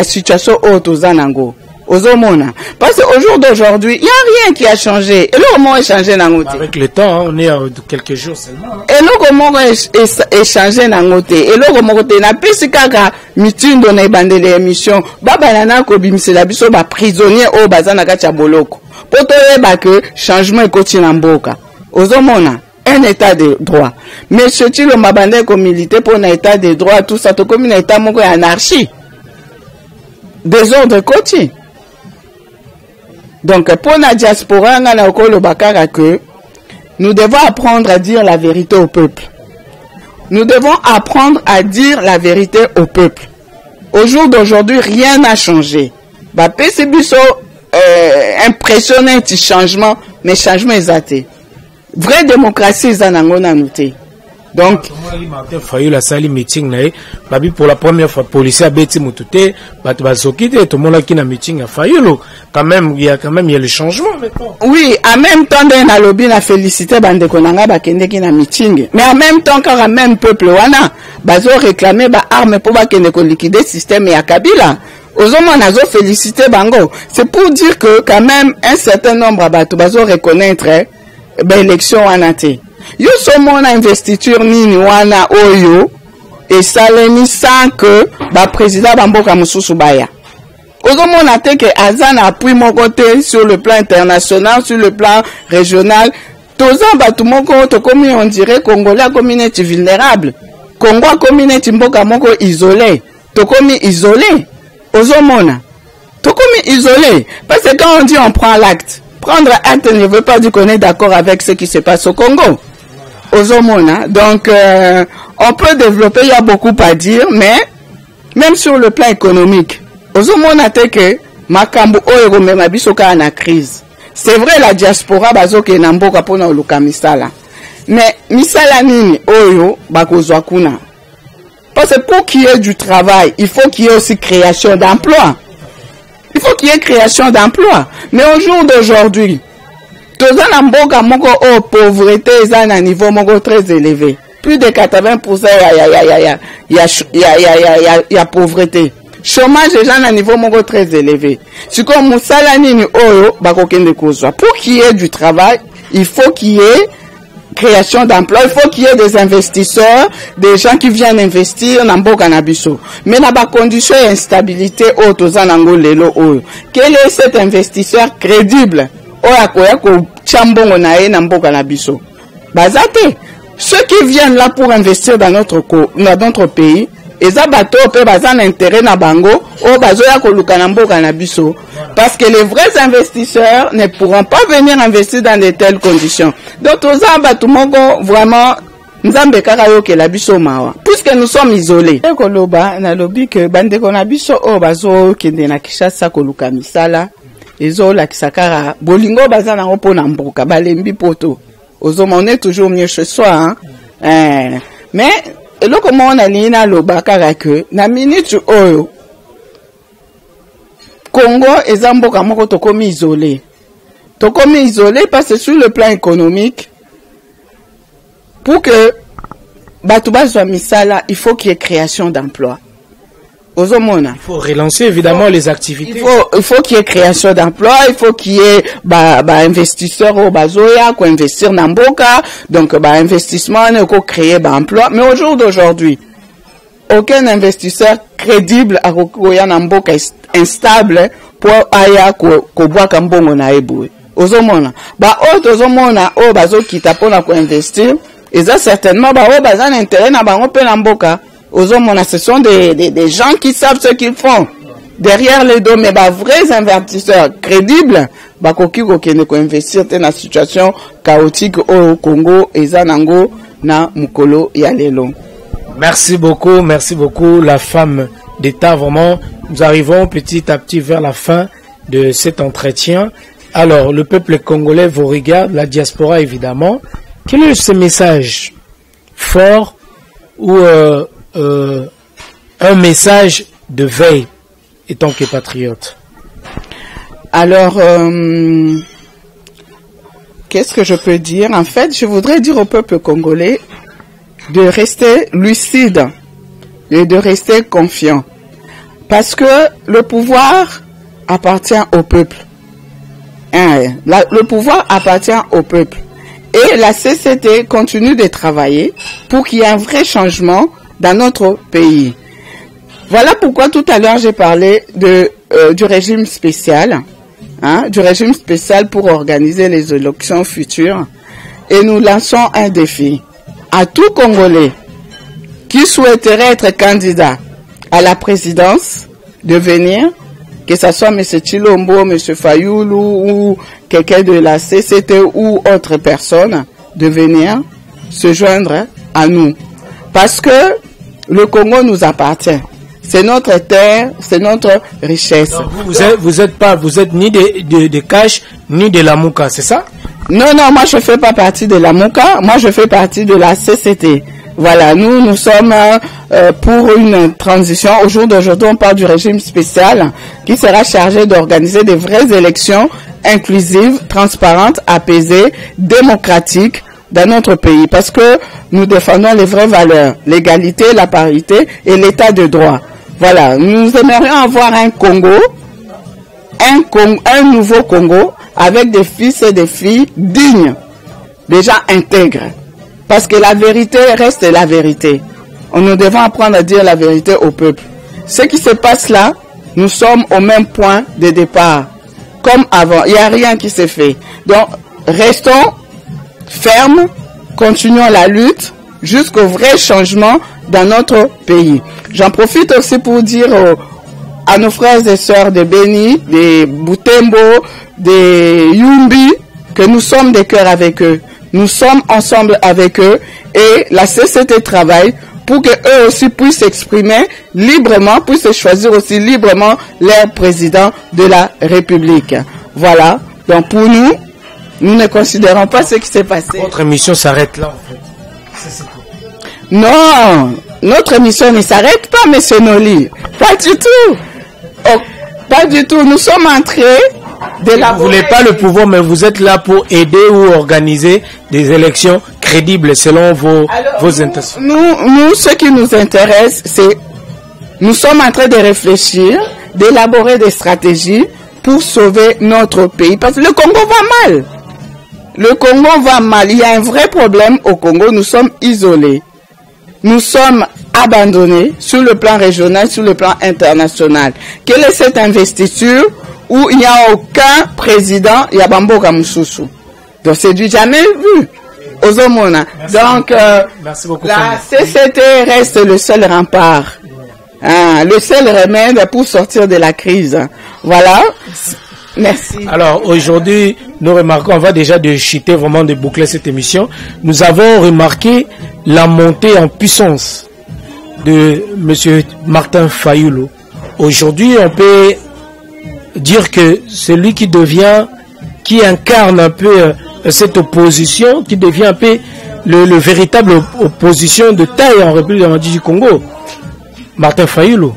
situation oyo tozanango. Ozomona. Parce qu'au jour d'aujourd'hui, il n'y a rien qui a changé. Et là, comment est changé dans notre avec le temps, on est à quelques jours seulement. Et là, comment est changé dans notre et là, comment on a pu se kaka meeting dans les bandes d'émission. Baba nana ko bimse la biso ba prisonnier au bazana kacha boloko. Poto eba que changement est continu en boka. Ozomona. Un état de droit. Mais ce qui le mabande comme militaire pour un état de droit, tout ça, tout comme un état moko anarchie. Désordre côtier. Donc, pour la diaspora, nous devons apprendre à dire la vérité au peuple. Nous devons apprendre à dire la vérité au peuple. Au jour d'aujourd'hui, rien n'a changé. C'est impressionnant ce changement, mais changement est athée. Vraie démocratie, c'est un noté. Donc, la salle meeting pour la première fois policier a bêti motute tout le monde qui na meeting a failli quand même il y a le changement maintenant. Oui, en même temps dans lobby na félicité bande konanga ba kende ki na meeting mais en même temps quand même peuple wana bazo réclamer ba arme pour ba kende ko liquider système ya Kabila. Ozoma nazo félicité bango. C'est pour dire que quand même un certain nombre bato bazo reconnaître élection wana te. Yo somona investiture nini wana oyo et saleni sans que ba président bamboka mususu baya. Ozomona te que azana appui mon côté sur le plan international, sur le plan régional. Tozan batu moko to komi on dirait Congolais communauté vulnérable. Congo communauté mboka moko isolé. To komi isolé. Ozomona. To komi isolé parce que quand on dit on prend l'acte prendre acte ne veut pas dire qu'on est d'accord avec ce qui se passe au Congo. Aux hommes, donc, on peut développer, il y a beaucoup à dire, mais même sur le plan économique, aux hommes, on a que makambu oyo mema biso ka na crise. C'est vrai la diaspora bazo ke na mboka pona oluka misala. Mais misala nini oyo bakozwa kuna. Parce que pour qu'il y ait du travail, il faut qu'il y ait aussi création d'emplois. Il faut qu'il y ait création d'emplois. Mais au jour d'aujourd'hui, tous les mboka moko o pauvreté est à un niveau moko très élevé. Plus de 80% il y a pauvreté. Chômage est à un niveau moko très élevé. C'est comme musala nini oyo bakokende kozwa. Pour qu'il y ait du travail, il faut qu'il y ait création d'emplois, il faut qu'il y ait des investisseurs, des gens qui viennent investir dans mboka na biso. Mais na ba condition d'instabilité o tozanango lelo oyo. Quel est cet investisseur crédible oya koya ko chambongo na ye na mboka na biso? Bazate, ceux qui viennent là pour investir dans notre pays, eza bato pe bazana intérêt na bango o bazoya ko luka na mboka na biso. Parce que les vrais investisseurs ne pourront pas venir investir dans de telles conditions. Donc, aux abattumoko, vraiment, nous avons que la biso mawa. Puisque nous sommes isolés. Koloba, na lobi que bande kona biso o bazo kende na Kinshasa koluka misala. Ezo la kisakara bolingo bazana opo na mboka balembi poto. Ozoma on est toujours mieux chez soi hein. Mais le comment on a lina loba kara que na minute oyo Congo et Zamboka moko tokomi isolé. Tokomi isolé parce que sur le plan économique, pour que Batouba soit misala, il faut qu'il y ait création d'emplois. Aux homona. Il faut relancer évidemment les activités. Il faut qu'il y ait création d'emplois, il faut qu'il y ait investisseurs au bazoya, ko investir dans Mboka, donc investissement, ko créer emploi. Mais au jour d'aujourd'hui, aucun investisseur crédible à Rokoya Namboka instable pour aya ko boa kambongo na eboué. Ozomona. Ba ozomona o bazo kita pona ko investir, et ça certainement ba o bazan intérêt na bango pe na mboka. Ozomona, ce sont des gens qui savent ce qu'ils font. Derrière les dos, mais ba vrais investisseurs crédibles, ba koki ko kene ko investir dans la situation chaotique au Congo et zanango na mukolo ya lelo. Merci beaucoup, la femme d'État, vraiment. Nous arrivons petit à petit vers la fin de cet entretien. Alors, le peuple congolais vous regarde, la diaspora évidemment. Quel est ce message fort ou un message de veille étant que patriote? Alors, qu'est-ce que je peux dire? En fait, je voudrais dire au peuple congolais de rester lucide et de rester confiant. Parce que le pouvoir appartient au peuple. Le pouvoir appartient au peuple. Et la CCT continue de travailler pour qu'il y ait un vrai changement dans notre pays. Voilà pourquoi tout à l'heure j'ai parlé du régime spécial. Du régime spécial pour organiser les élections futures. Et nous lançons un défi à tout Congolais qui souhaiterait être candidat à la présidence de venir, que ce soit M. Chilombo, M. Fayoulou ou quelqu'un de la CCT ou autre personne, de venir se joindre à nous. Parce que le Congo nous appartient. C'est notre terre, c'est notre richesse. Donc, vous êtes ni de Cash, ni de la Mouka, c'est ça? Non, moi je fais pas partie de la Mouka, moi je fais partie de la CCT. Voilà, nous sommes pour une transition. Au jour d'aujourd'hui, on parle du régime spécial qui sera chargé d'organiser des vraies élections inclusives, transparentes, apaisées, démocratiques dans notre pays. Parce que nous défendons les vraies valeurs, l'égalité, la parité et l'état de droit. Voilà, nous aimerions avoir un Congo, un nouveau Congo avec des fils et des filles dignes, déjà intègres. Parce que la vérité reste la vérité. Nous devons apprendre à dire la vérité au peuple. Ce qui se passe là, nous sommes au même point de départ. Comme avant, il n'y a rien qui s'est fait. Donc, restons fermes, continuons la lutte jusqu'au vrai changement dans notre pays. J'en profite aussi pour dire à nos frères et sœurs de Beni, de Butembo, de Yumbi, que nous sommes de cœur avec eux. Nous sommes ensemble avec eux et la CCT travaille pour que eux aussi puissent s'exprimer librement, puissent choisir aussi librement leur président de la République. Voilà. Donc pour nous, nous ne considérons pas ce qui s'est passé. Votre émission s'arrête là, en fait. C'est tout. Non, notre émission ne s'arrête pas, monsieur Noli. Pas du tout. Oh, pas du tout. Nous sommes entrés de la... Vous voulez pas le pouvoir, mais vous êtes là pour aider ou organiser des élections crédibles selon vos intentions. Nous, ce qui nous intéresse, c'est... Nous sommes en train de réfléchir, d'élaborer des stratégies pour sauver notre pays. Parce que le Congo va mal. Le Congo va mal. Il y a un vrai problème au Congo. Nous sommes isolés. Nous sommes abandonnés sur le plan régional, sur le plan international. Quelle est cette investiture où il n'y a aucun président, il y a Bamboka Moussoussou. Donc c'est du jamais vu aux Omona. Donc merci beaucoup, la CCT reste le seul rempart, le seul remède pour sortir de la crise. Voilà. Merci. Alors aujourd'hui, nous remarquons, on va déjà de chuter vraiment de boucler cette émission. Nous avons remarqué la montée en puissance de Monsieur Martin Fayulu. Aujourd'hui, on peut dire que celui qui incarne un peu cette opposition, qui devient un peu le véritable opposition de taille en République démocratique du Congo, Martin Fayulu.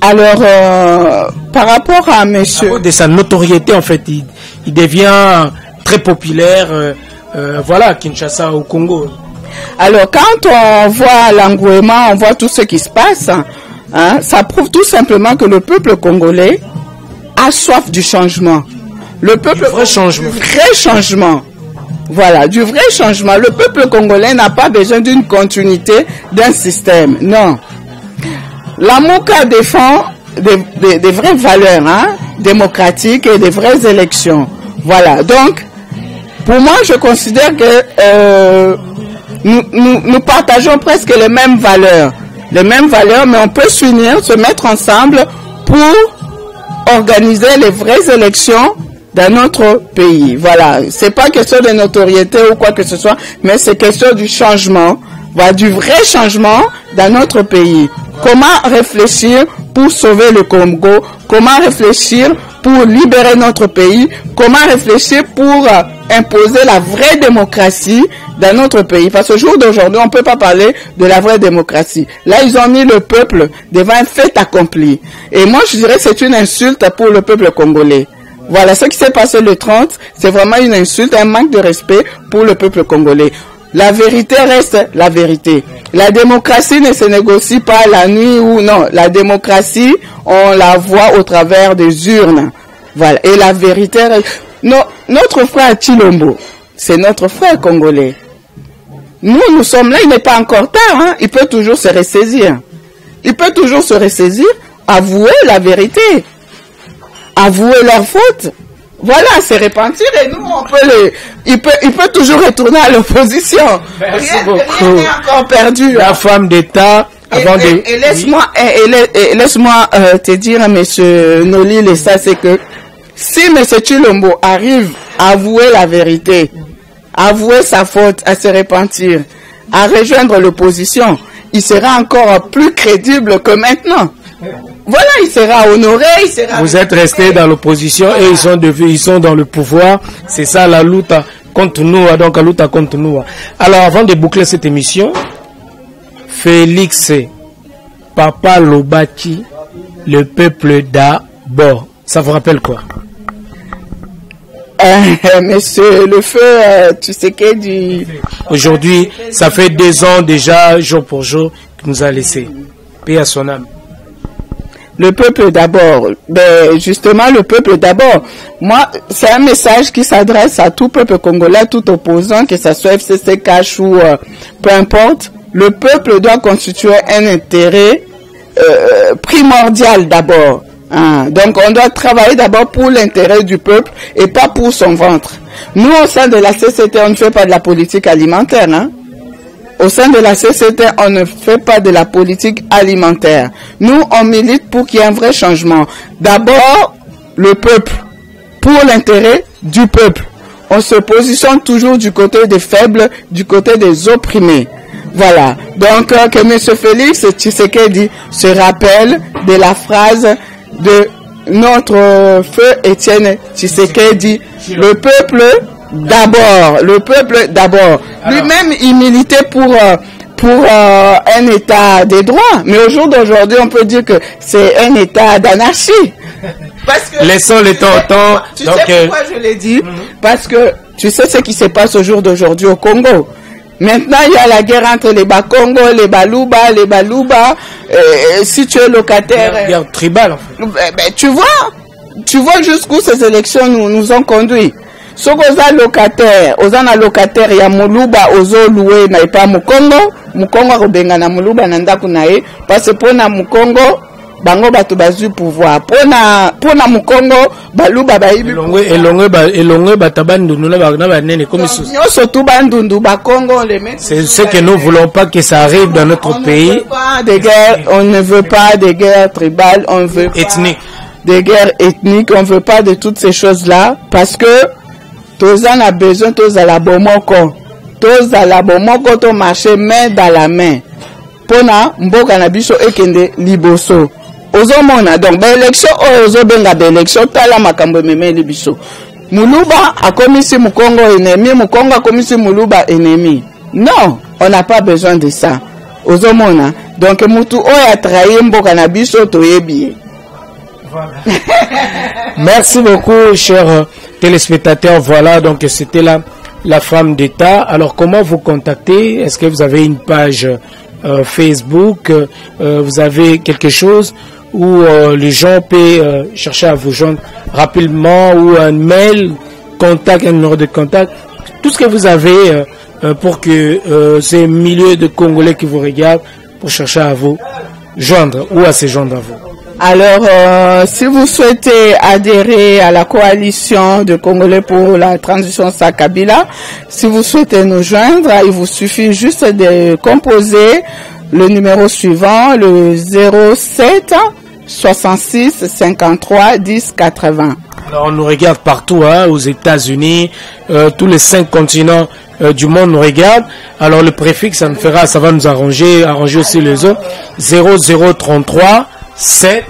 Alors, par rapport à monsieur... À cause de sa notoriété, en fait, il devient très populaire, voilà, à Kinshasa, au Congo. Alors, quand on voit l'engouement, on voit tout ce qui se passe, hein, ça prouve tout simplement que le peuple congolais a soif du changement. Le peuple... Du vrai changement. Du vrai changement. Voilà, du vrai changement. Le peuple congolais n'a pas besoin d'une continuité d'un système, non. La MOCA défend des vraies valeurs, hein, démocratiques et des vraies élections. Voilà, donc, pour moi, je considère que nous partageons presque les mêmes valeurs, mais on peut s'unir, se mettre ensemble pour organiser les vraies élections dans notre pays. Voilà, c'est pas question de notoriété ou quoi que ce soit, mais c'est question du changement, voilà, du vrai changement dans notre pays. Comment réfléchir pour sauver le Congo? Comment réfléchir pour libérer notre pays? Comment réfléchir pour imposer la vraie démocratie dans notre pays? Parce qu'au jour d'aujourd'hui, on ne peut pas parler de la vraie démocratie. Là, ils ont mis le peuple devant un fait accompli. Et moi, je dirais que c'est une insulte pour le peuple congolais. Voilà, ce qui s'est passé le 30, c'est vraiment une insulte, un manque de respect pour le peuple congolais. La vérité reste la vérité. La démocratie ne se négocie pas la nuit ou non. La démocratie, on la voit au travers des urnes. Voilà. Et la vérité reste... Notre frère Chilombo, c'est notre frère congolais. Nous sommes là, il n'est pas encore tard. Hein. Il peut toujours se ressaisir. Il peut toujours se ressaisir, avouer la vérité. Avouer leur faute. Voilà, c'est repentir et nous, on peut il peut toujours retourner à l'opposition. Merci beaucoup. Rien n'est encore perdu. La femme d'État, avant de... Et laisse-moi te dire, monsieur Noli, et ça, c'est que si monsieur Chilombo arrive à avouer la vérité, avouer sa faute, à se repentir, à rejoindre l'opposition, il sera encore plus crédible que maintenant. Voilà, il sera honoré, il sera... Vous êtes resté dans l'opposition et ils sont dans le pouvoir. C'est ça la lutte contre nous, donc la lutte contre nous. Alors avant de boucler cette émission, Félix Papa Lobaki, le peuple d'abord. Ça vous rappelle quoi? Monsieur le feu, tu sais que du... Aujourd'hui, ça fait 2 ans déjà, jour pour jour, qu'il nous a laissé. Paix à son âme. Le peuple d'abord. Ben, justement, le peuple d'abord. Moi, c'est un message qui s'adresse à tout peuple congolais, tout opposant, que ce soit FCC, Cash ou peu importe. Le peuple doit constituer un intérêt primordial d'abord. Hein. Donc, on doit travailler d'abord pour l'intérêt du peuple et pas pour son ventre. Nous, au sein de la CCT, on ne fait pas de la politique alimentaire. Hein. au sein de la CCT, on ne fait pas de la politique alimentaire. Nous, on milite pour qu'il y ait un vrai changement. D'abord, le peuple, pour l'intérêt du peuple. On se positionne toujours du côté des faibles, du côté des opprimés. Voilà. Donc, que M. Félix Tshisekedi se rappelle de la phrase de notre feu Étienne Tshisekedi, le peuple d'abord, le peuple d'abord. Lui-même, il militait pour un état des droits, mais au jour d'aujourd'hui, on peut dire que c'est un état d'anarchie. Parce que laissons le temps au temps. Tu sais pourquoi je l'ai dit? Parce que tu sais ce qui se passe au jour d'aujourd'hui au Congo. Maintenant, il y a la guerre entre les Bakongo, les Baluba. Si tu es locataire... Guerre tribale, en fait. Tu vois jusqu'où ces élections nous ont conduit. Si on a locataire, il y a Muluba, ozo loué, n'a pas Mukongo. Mukongo, robenga na Muluba, nandaku nae. Parce que pour na Mukongo, bango batu bazu pouvoir. Pour na Mukongo, baluba baibi. Elongwe batabandu nula ba nene comme ça. Surtout bandundu bakongo les mecs. C'est ce que nous voulons pas que ça arrive dans notre pays. On ne veut pas de guerres tribales, on veut pas de guerres ethniques, on veut pas de toutes ces choses-là parce que Tozan a besoin de la bomoko. Tozala bomoko to marcher main dans la main. Pona mboka na biso ekende liboso. Ozomona donc ba élection ozo benga ba élection tala makambo memeli biso. Muluba a komisi Mukongo ennemi, Mukongo a komisi Muluba ennemi. Non, on n'a pas besoin de ça. Ozomona donc mutu oya trahi mboka na biso toyebi. Merci beaucoup, chers téléspectateurs. Voilà, donc c'était la femme d'État. Alors, comment vous contacter? Est-ce que vous avez une page Facebook? Vous avez quelque chose où les gens peuvent chercher à vous joindre rapidement, ou un mail, contact, un numéro de contact, tout ce que vous avez pour que ces milliers de Congolais qui vous regardent pour chercher à vous joindre ou à se joindre à vous. Alors, si vous souhaitez adhérer à la coalition de Congolais pour la transition Sakabila, si vous souhaitez nous joindre, il vous suffit juste de composer le numéro suivant, le 07 66 53 10 80. Alors, on nous regarde partout, hein, aux États-Unis, tous les 5 continents du monde nous regardent. Alors, le préfixe, ça va nous arranger aussi les autres. 0033 7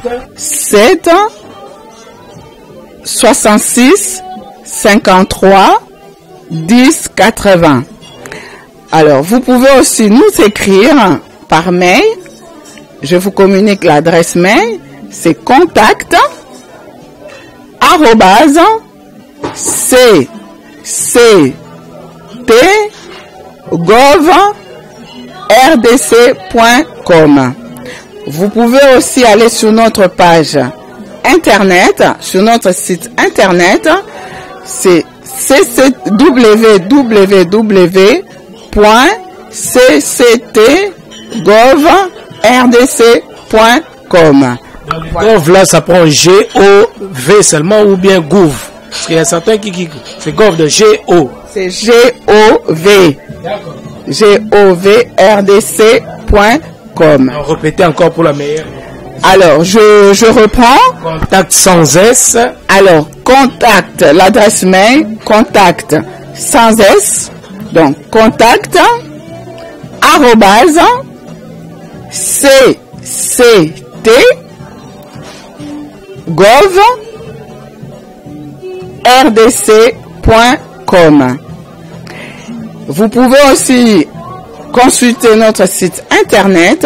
66 53 10 80. Alors, vous pouvez aussi nous écrire par mail. Je vous communique l'adresse mail. C'est contact @cct.gov.rdc.com. Vous pouvez aussi aller sur notre page internet, sur notre site internet, c'est www.cct.gov.rdc.com. Gov là, ça prend G-O-V seulement ou bien Gouv. Parce qu'il y a certains qui c'est Gov de G-O. C'est G-O-V. G-O-V-R-D-C.com. Répétez encore pour la meilleure. Alors, je reprends. Contact sans S. Alors, contact, l'adresse mail, contact sans S. Donc, contact, @cct.gov.rdc.com. Vous pouvez aussi consulter notre site internet,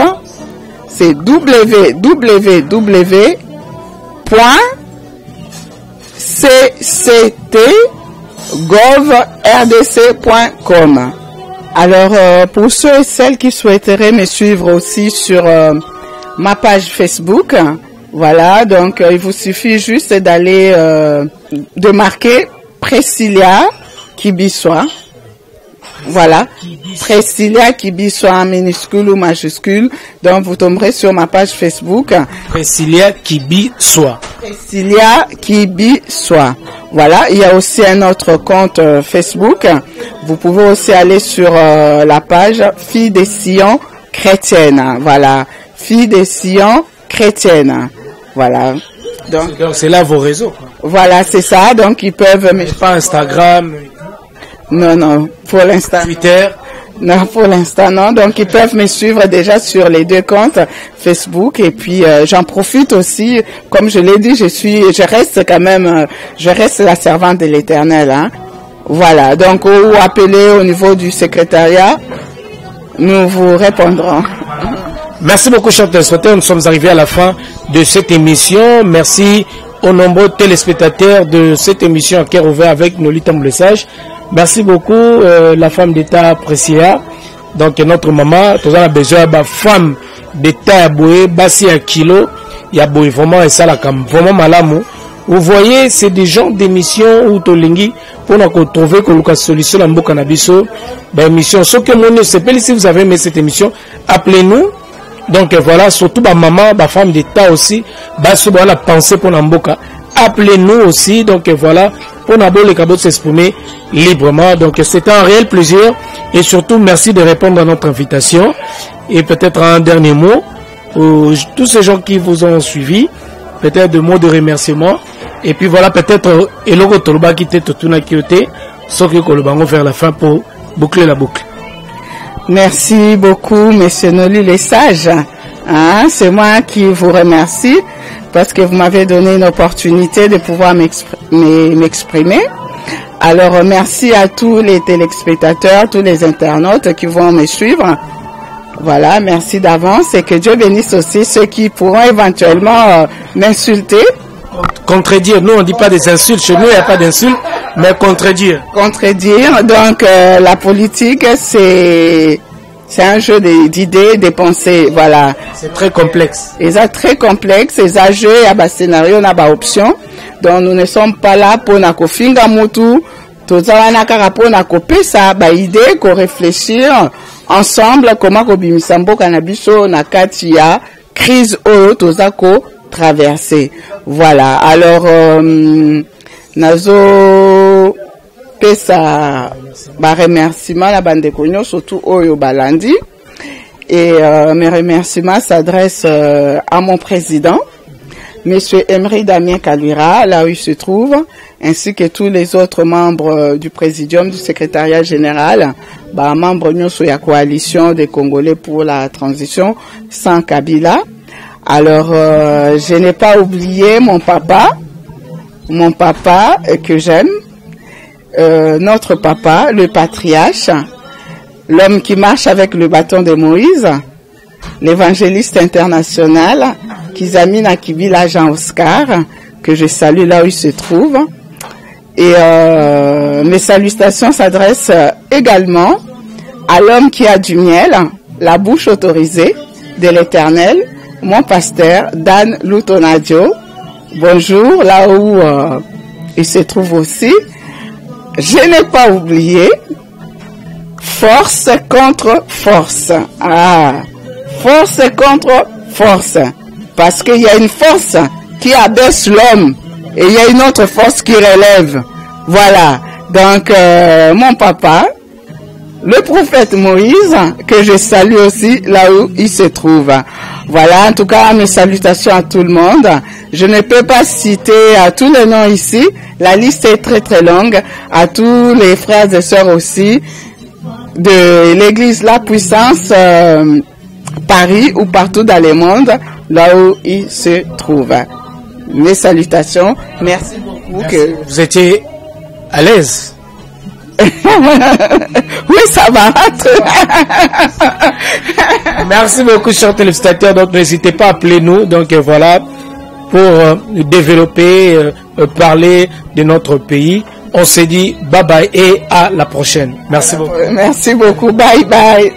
c'est www.cct.gov.rdc.com. Alors, pour ceux et celles qui souhaiteraient me suivre aussi sur ma page Facebook, voilà, donc il vous suffit juste d'aller, de marquer Priscilla Kibiswa. Voilà, Priscilla Kibiswa en minuscule ou majuscule. Donc vous tomberez sur ma page Facebook. Priscilla Kibiswa. Priscilla Kibiswa. Voilà, il y a aussi un autre compte Facebook. Vous pouvez aussi aller sur la page Filles des Sion chrétiennes. Voilà, Filles des Sion chrétiennes. Voilà. Donc c'est là vos réseaux, quoi. Voilà, c'est ça. Donc ils peuvent... Pas Instagram. Non, pour l'instant. Twitter. Non, pour l'instant, non. Donc, ils peuvent me suivre déjà sur les 2 comptes Facebook. Et puis, j'en profite aussi. Comme je l'ai dit, je reste la servante de l'Éternel, hein. Voilà. Donc, ou appelez au niveau du secrétariat. Nous vous répondrons. Merci beaucoup, chers téléspectateurs. Nous sommes arrivés à la fin de cette émission. Merci aux nombreux téléspectateurs de cette émission à cœur ouvert avec Nolita Mblessage. Merci beaucoup, la femme d'État Précia. Donc, notre maman, nous avons besoin de femme d'État à Boé, Bassi à Kilo, il y a Boé vraiment et ça, vraiment malamou. Vous voyez, c'est des gens d'émissions où Tolingi, pour nous trouver que nous solution dans le cannabiso, émission. Ce que moi ne sais pas si vous avez aimé cette émission, appelez-nous. Donc, voilà, surtout, maman, femme d'État aussi, la pensée pour Namboka. Appelez-nous aussi, donc voilà, pour Nabo les cadeaux de s'exprimer librement. Donc c'est un réel plaisir et surtout merci de répondre à notre invitation. Et peut-être un dernier mot pour tous ces gens qui vous ont suivi, peut-être de mots de remerciement. Et puis voilà, peut-être Eloko Toloba qui était Totuna Kyote, sauf que Kolobango vers la fin pour boucler la boucle. Merci beaucoup, Monsieur Noli les sages. Hein, c'est moi qui vous remercie parce que vous m'avez donné une opportunité de pouvoir m'exprimer. Alors, merci à tous les téléspectateurs, tous les internautes qui vont me suivre. Voilà, merci d'avance et que Dieu bénisse aussi ceux qui pourront éventuellement m'insulter. Contredire, nous on ne dit pas des insultes, chez nous il n'y a pas d'insultes, mais contredire. Contredire, donc la politique c'est un jeu d'idées, des pensées, voilà. C'est très complexe. C'est très complexe, c'est un jeu, il y a un scénario, il y a une option. Donc nous ne sommes pas là pour na kofinga mutu, tout ça na kara pour na koper ça, ba idée, qu'on réfléchir ensemble comment ko bimisambo kanabiso na katia crise o tout ça ko traverser. Voilà. Alors nazo pesa ba remerciement la bande konyo surtout oyo balandi et mes remerciements s'adressent à mon président Monsieur Emery Damien Kalwira, là où il se trouve, ainsi que tous les autres membres du présidium du secrétariat général, membres de la coalition des Congolais pour la transition sans Kabila. Alors, je n'ai pas oublié mon papa que j'aime, notre papa, le patriarche, l'homme qui marche avec le bâton de Moïse, l'évangéliste international, Kizamina Kibila Jean Oscar, que je salue là où il se trouve. Et mes salutations s'adressent également à l'homme qui a du miel, la bouche autorisée de l'Éternel, mon pasteur Dan Lutonadio. Bonjour, là où il se trouve aussi. Je n'ai pas oublié, force contre force. Ah, force contre force. Parce qu'il y a une force qui abaisse l'homme et il y a une autre force qui relève. Voilà. Donc, mon papa, le prophète Moïse, que je salue aussi là où il se trouve. Voilà. En tout cas, mes salutations à tout le monde. Je ne peux pas citer à tous les noms ici. La liste est très très longue. À tous les frères et sœurs aussi de l'église La Puissance, Paris ou partout dans le monde, là où il se trouve. Mes salutations. Merci beaucoup. Merci. Que vous étiez à l'aise. Oui, ça va. Merci beaucoup, chers téléspectateurs. Donc, n'hésitez pas à appeler nous. Donc, voilà, pour développer, parler de notre pays. On s'est dit bye bye et à la prochaine. Merci beaucoup. Merci beaucoup. Bye bye.